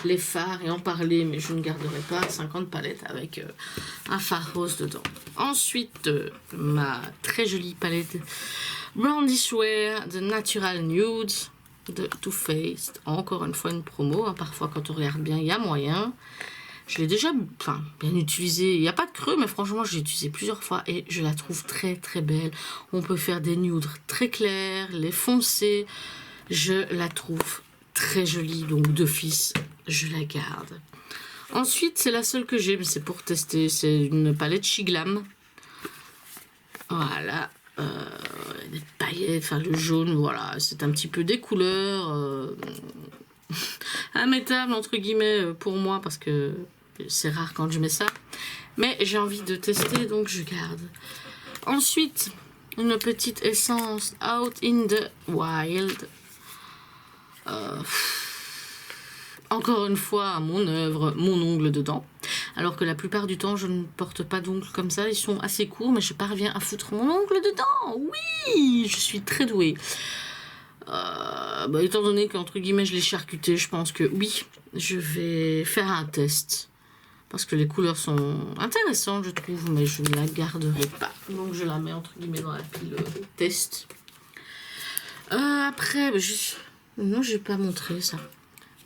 les fards et en parler. Mais je ne garderai pas 50 palettes avec un fard rose dedans. Ensuite, ma très jolie palette Brandish Wear de Natural Nude de Too Faced. Encore une fois une promo. Hein. Parfois, quand on regarde bien, il y a moyen. Je l'ai déjà bien utilisée. Il n'y a pas de creux, mais franchement, je l'ai utilisée plusieurs fois et je la trouve très très belle. On peut faire des nudes très clairs, les foncés. Je la trouve très jolie, donc d'office, je la garde. Ensuite, c'est la seule que j'ai, mais c'est pour tester. C'est une palette Shiglam. Voilà. Des paillettes, enfin le jaune, voilà. C'est un petit peu des couleurs. Immettable, entre guillemets, pour moi, parce que c'est rare quand je mets ça. Mais j'ai envie de tester, donc je garde. Ensuite, une petite essence Out in the Wild. Encore une fois, à mon œuvre, mon ongle dedans. Alors que la plupart du temps, je ne porte pas d'ongles comme ça. Ils sont assez courts, mais je parviens à foutre mon ongle dedans. Oui, je suis très douée. Étant donné qu'entre guillemets, je l'ai charcuté, je pense que oui, je vais faire un test. Parce que les couleurs sont intéressantes, je trouve, mais je ne la garderai pas. Donc, je la mets entre guillemets dans la pile test. Après, non, j'ai pas montré ça.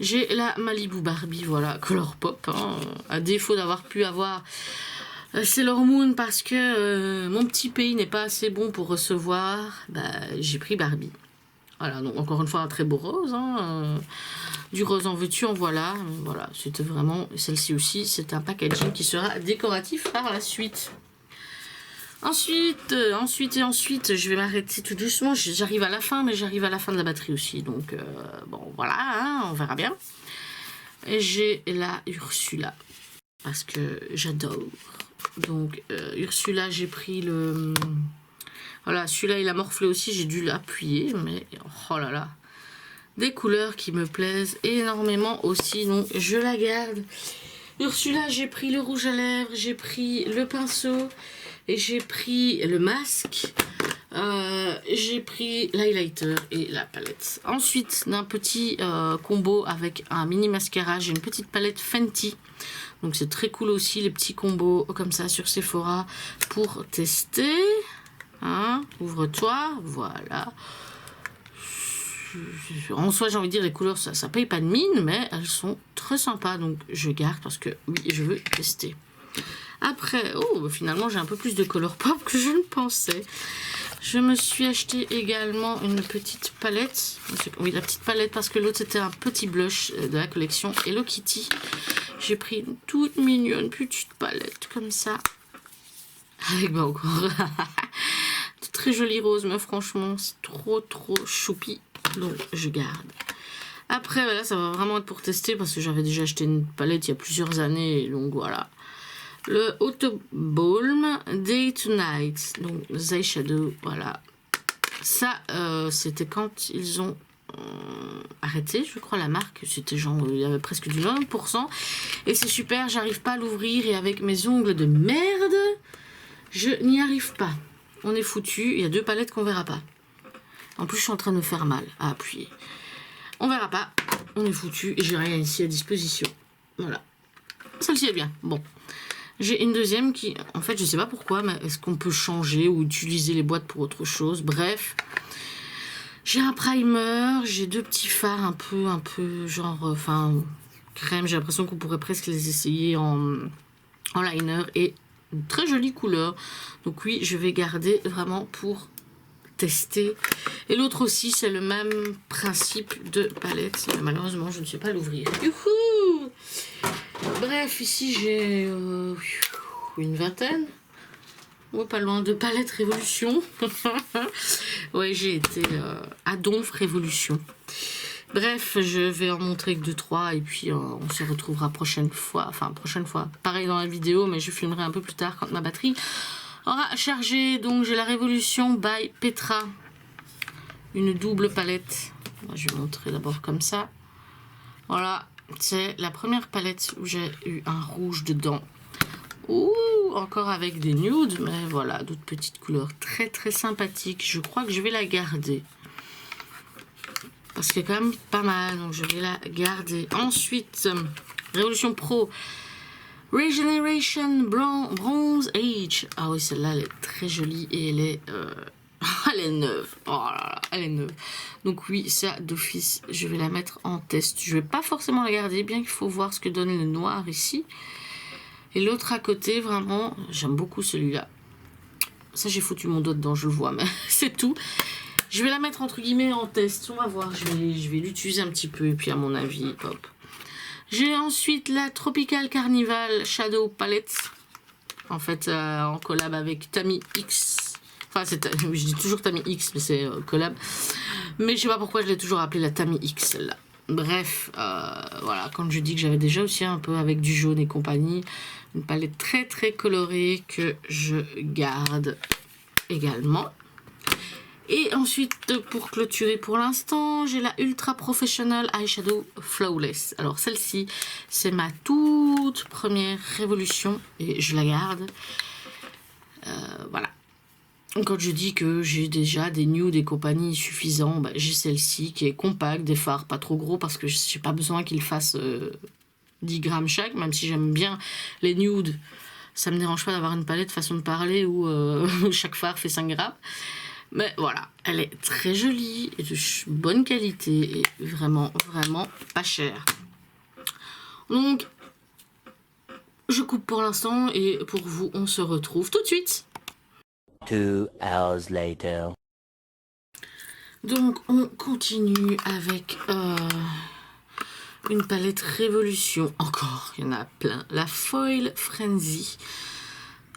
J'ai la Malibu Barbie, voilà, Color Pop. Hein, à défaut d'avoir pu avoir Sailor Moon parce que mon petit pays n'est pas assez bon pour recevoir, j'ai pris Barbie. Voilà, donc encore une fois, un très beau rose. Hein, du rose en veux-tu, en voilà. Voilà, c'était vraiment, celle-ci aussi, c'est un packaging qui sera décoratif par la suite. Ensuite, je vais m'arrêter tout doucement. J'arrive à la fin, mais j'arrive à la fin de la batterie aussi. Donc, bon, voilà, hein, on verra bien. Et j'ai la Ursula, parce que j'adore. Donc, Ursula, j'ai pris le... Voilà, celui-là, il a morflé aussi. J'ai dû l'appuyer, mais oh là là. Des couleurs qui me plaisent énormément aussi, donc je la garde. Ursula, j'ai pris le rouge à lèvres, j'ai pris le pinceau... Et j'ai pris le masque, j'ai pris l'highlighter et la palette. Ensuite, d'un petit combo avec un mini mascara, j'ai une petite palette Fenty. Donc c'est très cool aussi, les petits combos comme ça sur Sephora pour tester. Hein, ouvre-toi, voilà. En soi, j'ai envie de dire, les couleurs, ça paye pas de mine, mais elles sont très sympas. Donc je garde parce que oui, je veux tester. Après, finalement, j'ai un peu plus de Color Pop que je ne pensais. Je me suis acheté également une petite palette. Oui, la petite palette parce que l'autre, c'était un petit blush de la collection Hello Kitty. J'ai pris une toute mignonne petite palette comme ça. Avec encore de très jolies roses, mais franchement, c'est trop choupi. Donc, je garde. Après, voilà, ça va vraiment être pour tester parce que j'avais déjà acheté une palette il y a plusieurs années. Donc, voilà. Le Auto Balm Day to Night, donc Zay Shadow, voilà. Ça, c'était quand ils ont arrêté, je crois, la marque. C'était genre, il y avait presque du 90%. Et c'est super, j'arrive pas à l'ouvrir. Et avec mes ongles de merde, je n'y arrive pas. On est foutu. Il y a 2 palettes qu'on verra pas. En plus, je suis en train de me faire mal à appuyer. On verra pas. On est foutu. Et j'ai rien ici à disposition. Voilà. Celle-ci est bien. Bon. J'ai une deuxième qui, en fait, je sais pas pourquoi, mais est-ce qu'on peut changer ou utiliser les boîtes pour autre chose? Bref, j'ai un primer, j'ai 2 petits fards un peu genre, crème. J'ai l'impression qu'on pourrait presque les essayer en liner et une très jolie couleur. Donc oui, je vais garder vraiment pour tester. Et l'autre aussi, c'est le même principe de palette. Malheureusement, je ne sais pas l'ouvrir. Youhou! Bref, ici j'ai une vingtaine. Oh, pas loin de palettes Révolution. Ouais, j'ai été à Donf Révolution. Bref, je vais en montrer que 2-3 et puis on se retrouvera prochaine fois. Enfin, prochaine fois. Pareil dans la vidéo, mais je filmerai un peu plus tard quand ma batterie aura chargé. Donc, j'ai la Révolution by Petra. Une double palette. Je vais montrer d'abord comme ça. Voilà, c'est la première palette où j'ai eu un rouge dedans. Ouh, encore avec des nudes, mais voilà, d'autres petites couleurs très très sympathiques. Je crois que je vais la garder. Parce qu'elle est quand même pas mal, donc je vais la garder. Ensuite, Révolution Pro. Regeneration Bronze Age. Ah oui, celle-là, elle est très jolie et elle est... elle est neuve. Oh là là, elle est neuve. Donc oui, ça, d'office, je vais la mettre en test. Je vais pas forcément la garder, bien qu'il faut voir ce que donne le noir ici. Et l'autre à côté, vraiment, j'aime beaucoup celui-là. Ça, j'ai foutu mon doigt dedans, je le vois, mais c'est tout. Je vais la mettre entre guillemets en test. On va voir, je vais l'utiliser un petit peu. Et puis à mon avis, hop. J'ai ensuite la Tropical Carnival Shadow Palette. En fait, en collab avec Tami X. Enfin, je dis toujours Tami X, mais c'est collab. Mais je sais pas pourquoi je l'ai toujours appelée la Tami X, celle-là. Bref, voilà, quand je dis que j'avais déjà aussi un peu avec du jaune et compagnie, une palette très très colorée que je garde également. Et ensuite, pour clôturer pour l'instant, j'ai la Ultra Professional Eyeshadow Flawless. Alors celle-ci, c'est ma toute première Révolution et je la garde. Voilà. Quand je dis que j'ai déjà des nudes et compagnie suffisants, bah, j'ai celle-ci qui est compacte, des fards pas trop gros parce que j'ai pas besoin qu'ils fassent 10 grammes chaque, même si j'aime bien les nudes. Ça me dérange pas d'avoir une palette façon de parler où chaque fard fait 5 grammes. Mais voilà, elle est très jolie et de bonne qualité et vraiment, vraiment pas chère. Donc, je coupe pour l'instant et pour vous, on se retrouve tout de suite. 2 hours later. Donc, on continue avec une palette Révolution. Encore, il y en a plein. La Foil Frenzy.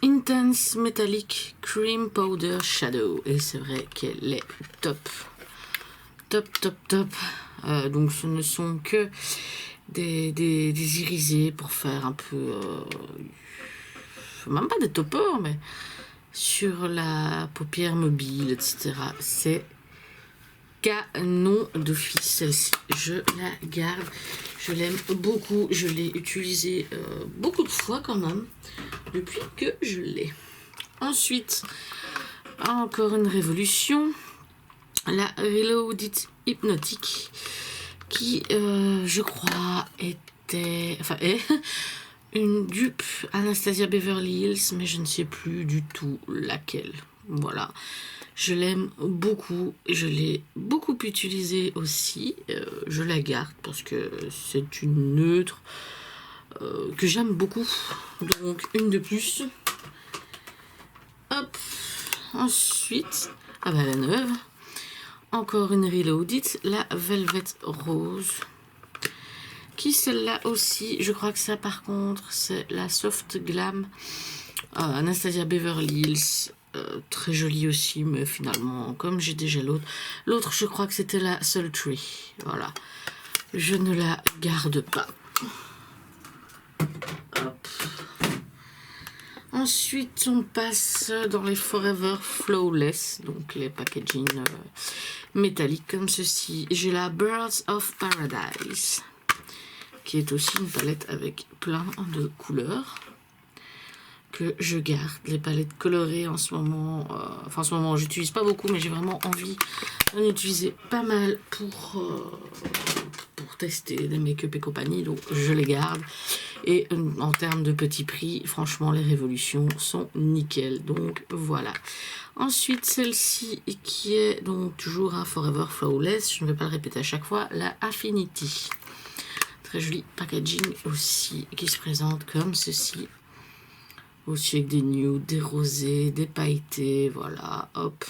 Intense Metallic Cream Powder Shadow. Et c'est vrai qu'elle est top. Top, top, top. Donc ce ne sont que des irisés pour faire un peu... même pas des toppers, mais sur la paupière mobile, etc. C'est canon d'office, celle-ci. Je la garde. Je l'aime beaucoup. Je l'ai utilisée beaucoup de fois quand même. Depuis que je l'ai. Ensuite, encore une Révolution. La Reloaded Hypnotic. Qui, je crois, était... Enfin, est une dupe Anastasia Beverly Hills. Mais je ne sais plus du tout laquelle. Voilà. Je l'aime beaucoup. Je l'ai beaucoup utilisée aussi. Je la garde parce que c'est une neutre que j'aime beaucoup. Donc, une de plus. Hop. Ensuite, ah bah la neuve. Encore une Reloaded. La Velvet Rose. Qui celle-là aussi. Je crois que ça par contre, c'est la Soft Glam. Anastasia Beverly Hills. Très jolie aussi, mais finalement, comme j'ai déjà l'autre. L'autre, je crois que c'était la Sultry. Voilà. Je ne la garde pas. Hop. Ensuite, on passe dans les Forever Flawless, donc les packaging métalliques comme ceci. J'ai la Birds of Paradise, qui est aussi une palette avec plein de couleurs que je garde. Les palettes colorées en ce moment, enfin en ce moment, j'utilise pas beaucoup, mais j'ai vraiment envie d'en utiliser pas mal pour tester des make-up et compagnie, donc je les garde. Et en termes de petit prix, franchement, les Révolutions sont nickel. Donc voilà. Ensuite, celle-ci qui est donc toujours un Forever Flawless. Je ne vais pas le répéter à chaque fois. La Affinity. Très joli packaging aussi, qui se présente comme ceci. Aussi avec des nudes, des rosés, des pailletés. Voilà, hop.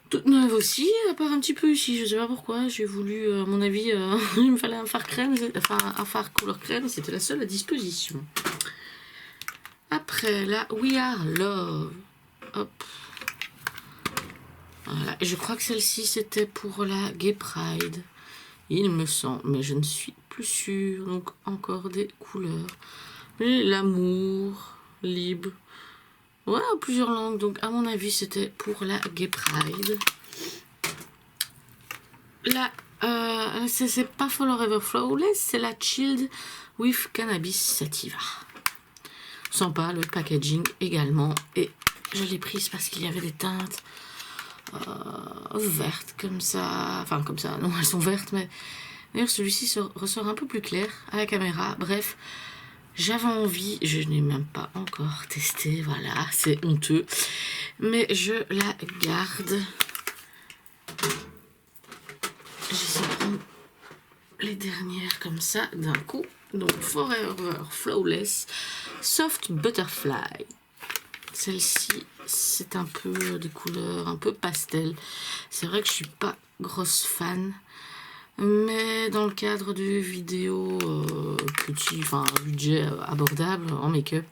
Toute neuve aussi, à part un petit peu ici, je sais pas pourquoi, j'ai voulu, à mon avis, il me fallait un fard crème, enfin un fard couleur crème, c'était la seule à disposition. Après, la We Are Love, hop, voilà, et je crois que celle-ci c'était pour la Gay Pride, il me semble, mais je ne suis plus sûre, donc encore des couleurs, mais l'amour, libre, voilà, plusieurs langues, donc à mon avis c'était pour la Gay Pride. Là, c'est pas Forever Flawless, c'est la Chilled with Cannabis Sativa. Sympa, le packaging également. Et je l'ai prise parce qu'il y avait des teintes vertes comme ça. Enfin, comme ça, non, elles sont vertes, mais d'ailleurs celui-ci ressort un peu plus clair à la caméra. Bref, j'avais envie, je n'ai même pas encore testé, voilà, c'est honteux. Mais je la garde. J'essaie de prendre les dernières comme ça d'un coup. Donc Forever Flawless Soft Butterfly. Celle-ci, c'est un peu des couleurs un peu pastel. C'est vrai que je suis pas grosse fan. Mais dans le cadre de vidéos petit, enfin budget abordable en make-up,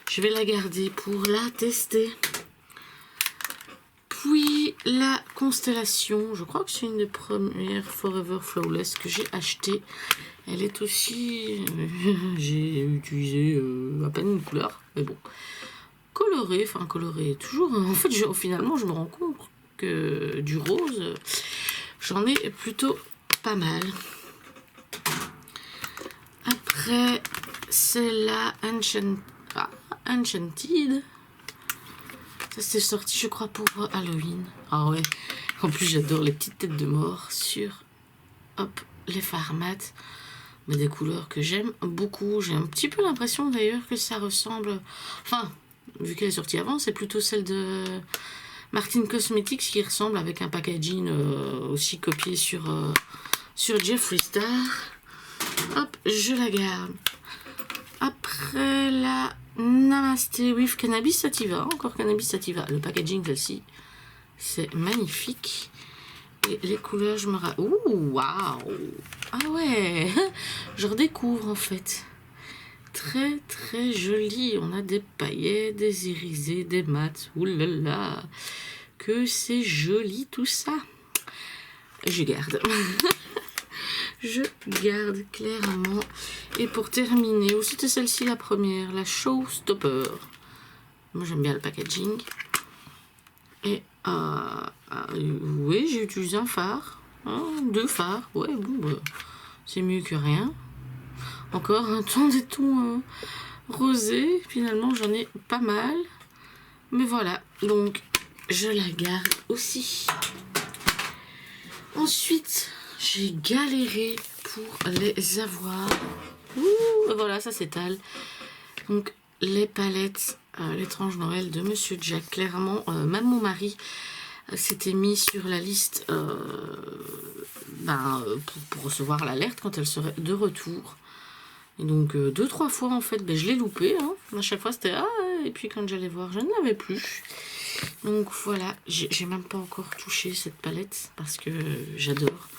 je vais la garder pour la tester. Puis la Constellation, je crois que c'est une des premières Forever Flawless que j'ai acheté. Elle est aussi, j'ai utilisé à peine une couleur, mais bon, colorée, enfin colorée, toujours, en fait finalement je me rends compte que du rose, j'en ai plutôt pas mal. Après, c'est la Enchanted. Ça c'est sorti je crois pour Halloween. Ah ouais, en plus j'adore les petites têtes de mort sur les fards mat. Mais des couleurs que j'aime beaucoup. J'ai un petit peu l'impression d'ailleurs que ça ressemble... Enfin, vu qu'elle est sortie avant, c'est plutôt celle de Martin Cosmetics qui ressemble avec un packaging aussi copié sur Jeffree Star. Hop, je la garde. Après la Namaste with Cannabis Sativa. Encore Cannabis Sativa. Le packaging celle-ci, c'est magnifique. Et les couleurs, je me rappelle... Ouh, waouh! Ah ouais! Je redécouvre en fait. Très très joli. On a des paillettes, des irisés, des mats. Ouh là là! Que c'est joli tout ça! Je garde. Je garde clairement. Et pour terminer, où c'était celle-ci la première? La Showstopper. Moi j'aime bien le packaging. Et oui, j'ai utilisé un phare. Deux phares. Ouais, bon, c'est mieux que rien. Encore un ton des tons rosés. Finalement, j'en ai pas mal. Mais voilà, donc je la garde aussi. Ensuite, j'ai galéré pour les avoir. Ouh, voilà, ça s'étale. Donc, les palettes l'étrange Noël de Monsieur Jack. Clairement, même mon mari s'était mis sur la liste pour recevoir l'alerte quand elle serait de retour. Et donc 2-3 fois en fait, je l'ai loupé. Hein. À chaque fois c'était et puis quand j'allais voir, je ne l'avais plus. Donc voilà, j'ai même pas encore touché cette palette parce que j'adore.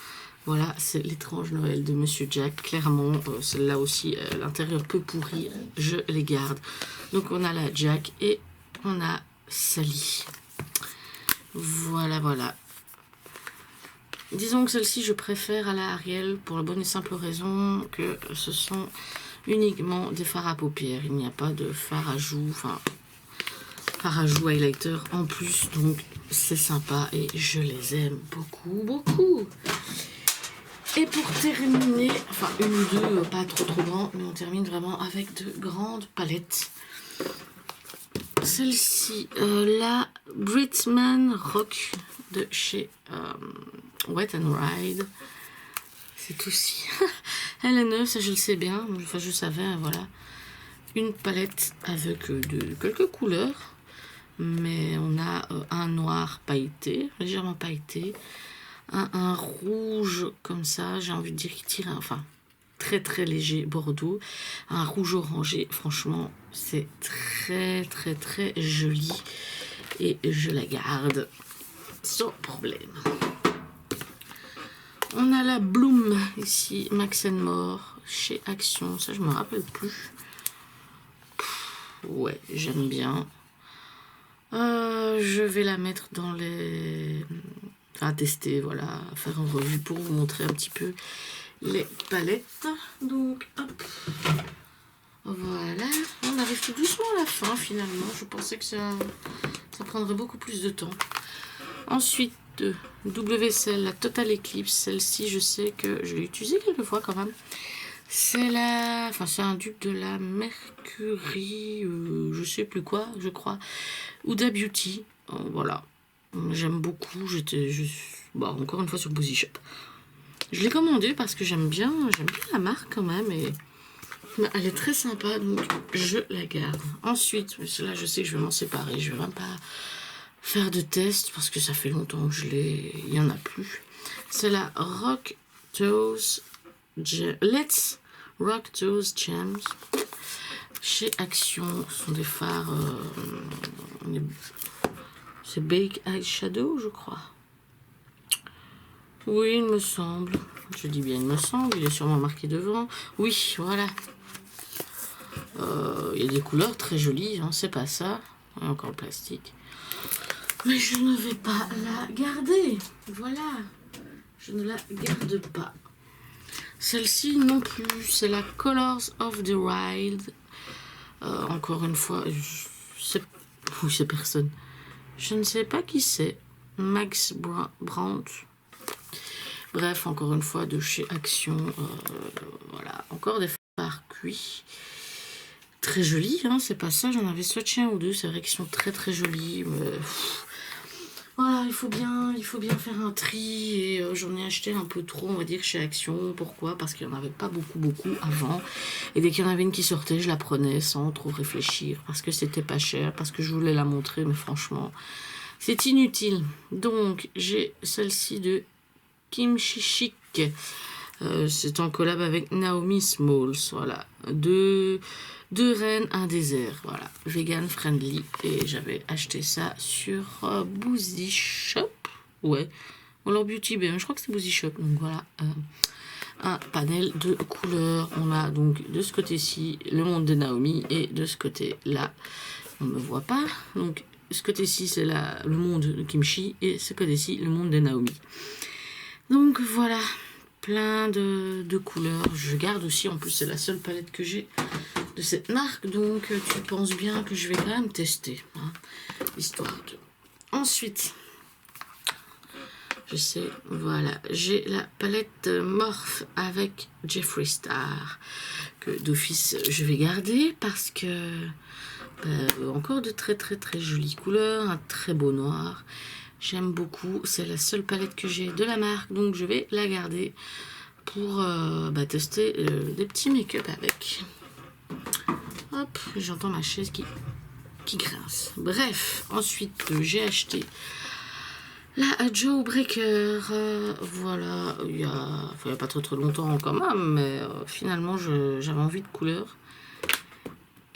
Voilà, c'est l'étrange Noël de Monsieur Jack. Clairement, celle-là aussi, l'intérieur peut pourrir. Je les garde. Donc on a la Jack et on a Sally. Voilà, voilà. Disons que celle-ci, je préfère à la Ariel pour la bonne et simple raison que ce sont uniquement des fards à paupières. Il n'y a pas de fard à joues, enfin, fard à joues highlighter en plus. Donc c'est sympa et je les aime beaucoup, beaucoup. Et pour terminer, enfin une ou deux, pas trop grands, mais on termine vraiment avec de grandes palettes. Celle-ci, la Britman Rock de chez Wet n Ride. C'est aussi, elle est neuve, ça je le sais bien, enfin je savais, voilà. Une palette avec quelques couleurs, mais on a un noir pailleté, légèrement pailleté. Un rouge comme ça, j'ai envie de dire qui tire, enfin très très léger bordeaux, un rouge orangé, franchement c'est très très très joli et je la garde. sans problème. On a la Bloom ici, Max More, chez Action. Ça, je me rappelle plus. Ouais, j'aime bien. Je vais la mettre dans les... Enfin, tester, voilà, faire une revue pour vous montrer un petit peu les palettes. Donc, hop. Voilà. On arrive tout doucement à la fin, finalement. Je pensais que ça prendrait beaucoup plus de temps. Ensuite, WSL, la Total Eclipse. Celle-ci, je sais que je l'ai utilisée quelques fois quand même. C'est la... Enfin, c'est un dupe de la Mercury, je sais plus quoi, je crois. Huda Beauty. Voilà. J'aime beaucoup. Bon, encore une fois sur Boozy Shop. Je l'ai commandé parce que j'aime bien la marque quand même. Et elle est très sympa, donc je la garde. Ensuite, là, je sais que je vais m'en séparer. Je vais même pas faire de test parce que ça fait longtemps que je l'ai. Il n'y en a plus. C'est la Rock Toes Let's Rock Toes Gems. Chez Action, ce sont des fards. C'est Bake Eyeshadow, je crois. Oui, il me semble. Je dis bien il me semble. Il est sûrement marqué devant. Oui, voilà. Il y a des couleurs très jolies. Hein, c'est pas ça. Encore le plastique. Mais je ne vais pas la garder. Voilà. Je ne la garde pas. Celle-ci non plus. C'est la Colors of the Wild. Encore une fois, oui, c'est personne. Je ne sais pas qui c'est. Max Brandt. Bref, encore une fois, de chez Action. Voilà, encore des fards cuits. Très jolis, hein, c'est pas ça. J'en avais swatché un ou deux. C'est vrai qu'ils sont très très jolis. Mais... Voilà, il faut bien faire un tri. Et j'en ai acheté un peu trop, on va dire, chez Action. Pourquoi? Parce qu'il n'y en avait pas beaucoup avant. Et dès qu'il y en avait une qui sortait, je la prenais sans trop réfléchir. Parce que c'était pas cher, parce que je voulais la montrer. Mais franchement, c'est inutile. Donc, j'ai celle-ci de Kimchi Chic. C'est en collab avec Naomi Smalls. Voilà. Deux rennes, un désert. Voilà. Vegan friendly. Et j'avais acheté ça sur Boozy Shop. Ouais. Ou alors Beauty Bay. Je crois que c'est Boozy Shop. Donc voilà. Un panel de couleurs. On a donc de ce côté-ci le monde de Naomi. Et de ce côté-là, on ne me voit pas. Donc ce côté-ci, c'est le monde de Kimchi. Et ce côté-ci, le monde de Naomi. Donc voilà. Plein de couleurs. Je garde aussi, en plus c'est la seule palette que j'ai de cette marque, donc tu penses bien que je vais quand même tester, hein, histoire de... Ensuite, je sais, voilà, j'ai la palette Morphe avec Jeffree Star, que d'office je vais garder parce que encore de très jolies couleurs, un très beau noir. J'aime beaucoup, c'est la seule palette que j'ai de la marque, donc je vais la garder pour tester des petits make-up avec. Hop, j'entends ma chaise qui grince. Bref, ensuite j'ai acheté la Joe Breaker. Voilà, il y a pas trop longtemps quand même, mais finalement j'avais envie de couleur.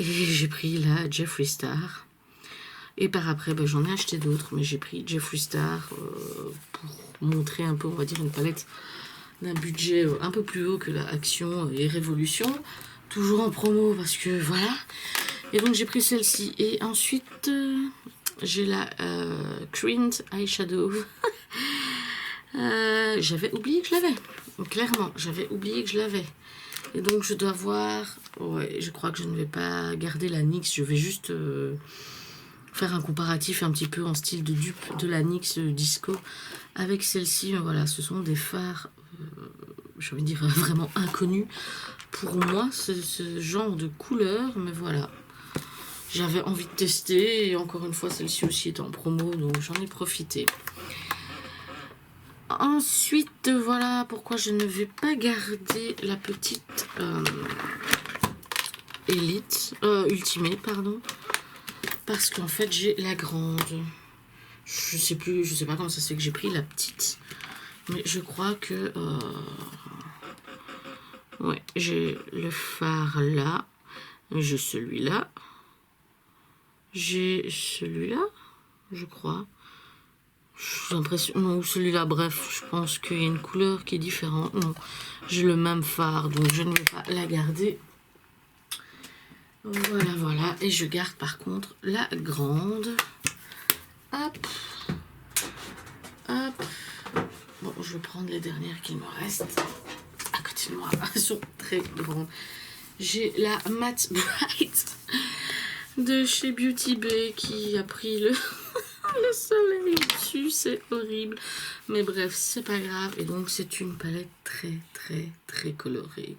Et j'ai pris la Jeffree Star. Et par après, j'en ai acheté d'autres, mais j'ai pris Jeffree Star pour montrer un peu, on va dire, une palette d'un budget un peu plus haut que la Action et Révolution. Toujours en promo parce que voilà. Et donc j'ai pris celle-ci. Et ensuite, j'ai la Creamed Eyeshadow. J'avais oublié que je l'avais. Clairement, j'avais oublié que je l'avais. Et donc je dois voir... Ouais, je crois que je ne vais pas garder la NYX. Je vais juste... faire un comparatif un petit peu en style de dupe de la NYX Disco avec celle-ci. Voilà, ce sont des fards, j'ai envie de dire, vraiment inconnus pour moi, ce genre de couleur, mais voilà. J'avais envie de tester, et encore une fois, celle-ci aussi est en promo, donc j'en ai profité. Ensuite, voilà pourquoi je ne vais pas garder la petite Ultimate, pardon. Parce qu'en fait, j'ai la grande. Je sais pas comment ça se fait que j'ai pris la petite. Mais je crois que... ouais, j'ai le phare là. J'ai celui-là. J'ai celui-là, je crois. J'ai l'impression... Non, celui-là, bref, je pense qu'il y a une couleur qui est différente. Non, j'ai le même fard, donc je ne vais pas la garder. Voilà, voilà. Et je garde par contre la grande. Hop. Hop. Bon, je vais prendre les dernières qu'il me reste. À côté de moi, elles sont très grandes. J'ai la Matte Bright de chez Beauty Bay qui a pris le... le soleil dessus, c'est horrible. Mais bref, c'est pas grave. Et donc, c'est une palette très colorée.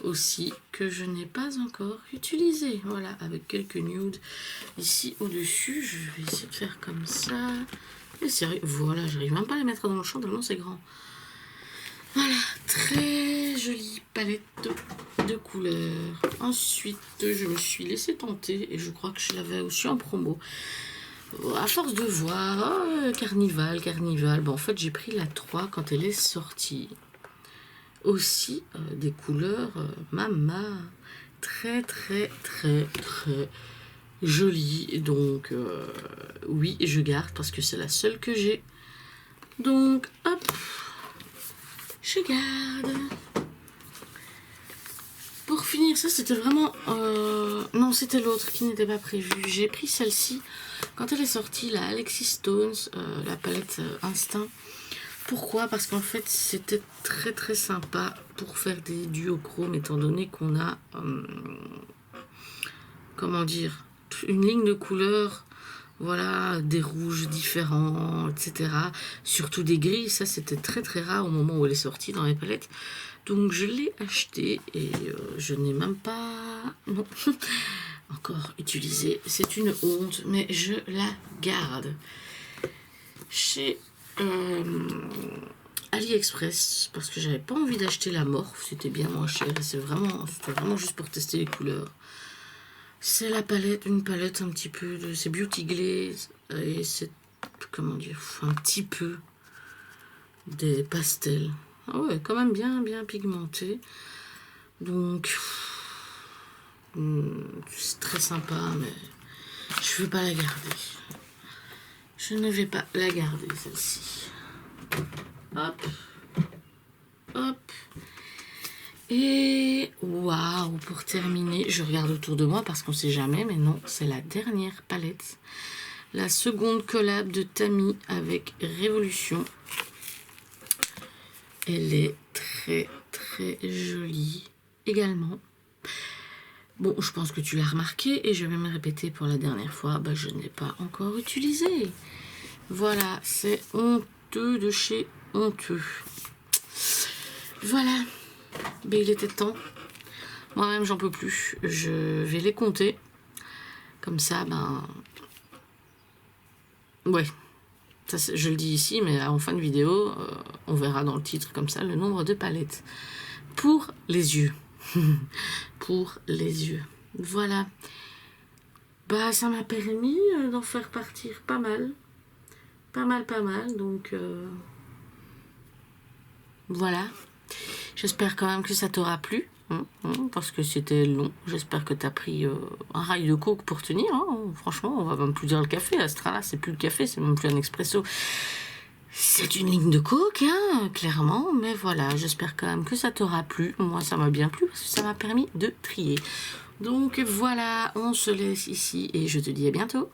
Aussi, que je n'ai pas encore utilisée. Voilà, avec quelques nudes ici au-dessus. Je vais essayer de faire comme ça. Et sérieux, voilà, j'arrive même pas à les mettre dans le champ tellement c'est grand. Voilà, très jolie palette de couleurs. Ensuite, je me suis laissé tenter et je crois que je l'avais aussi en promo. À force de voir, Carnival. Bon, en fait, j'ai pris la 3 quand elle est sortie. Aussi, des couleurs Mama. Très jolie. Donc, oui, je garde parce que c'est la seule que j'ai. Donc, hop. Je garde. Pour finir, ça c'était vraiment... non, c'était l'autre qui n'était pas prévu. J'ai pris celle-ci quand elle est sortie, la Alexis Stones, la palette Instinct. Pourquoi? Parce qu'en fait, c'était très sympa pour faire des duochromes, étant donné qu'on a... comment dire? Une ligne de couleurs... Voilà, des rouges différents, etc. Surtout des gris, ça c'était très rare au moment où elle est sortie dans les palettes. Donc je l'ai acheté et je n'ai même pas non, encore utilisé. C'est une honte, mais je la garde. Chez AliExpress, parce que j'avais pas envie d'acheter la Morphe, c'était bien moins cher et c'était vraiment juste pour tester les couleurs. C'est la palette, une palette un petit peu de... C'est Beauty Glaze et c'est... Comment dire? Un petit peu des pastels. Ah ouais, quand même bien pigmenté. Donc... c'est très sympa, mais... Je ne vais pas la garder. Je ne vais pas la garder, celle-ci. Hop. Hop. Et waouh, pour terminer, je regarde autour de moi parce qu'on sait jamais, mais non, c'est la dernière palette. La seconde collab de Tammy avec Révolution. Elle est très jolie également. Bon, je pense que tu l'as remarqué et je vais me répéter pour la dernière fois. Bah, je ne l'ai pas encore utilisé. Voilà, c'est Honteux de chez Honteux. Voilà. Ben, il était temps. Moi-même, j'en peux plus. Je vais les compter. Comme ça, ben... Ouais. Ça, je le dis ici, mais en fin de vidéo, on verra dans le titre comme ça le nombre de palettes. Pour les yeux. Pour les yeux. Voilà. Bah, ça m'a permis d'en faire partir pas mal. Pas mal. Donc, voilà. J'espère quand même que ça t'aura plu, parce que c'était long. J'espère que t'as pris un rail de coke pour tenir. Franchement, on va même plus dire le café. À ce train-là, c'est plus le café, c'est même plus un expresso. C'est une ligne de coke, clairement. Mais voilà, j'espère quand même que ça t'aura plu. Moi, ça m'a bien plu parce que ça m'a permis de trier. Donc voilà, on se laisse ici et je te dis à bientôt.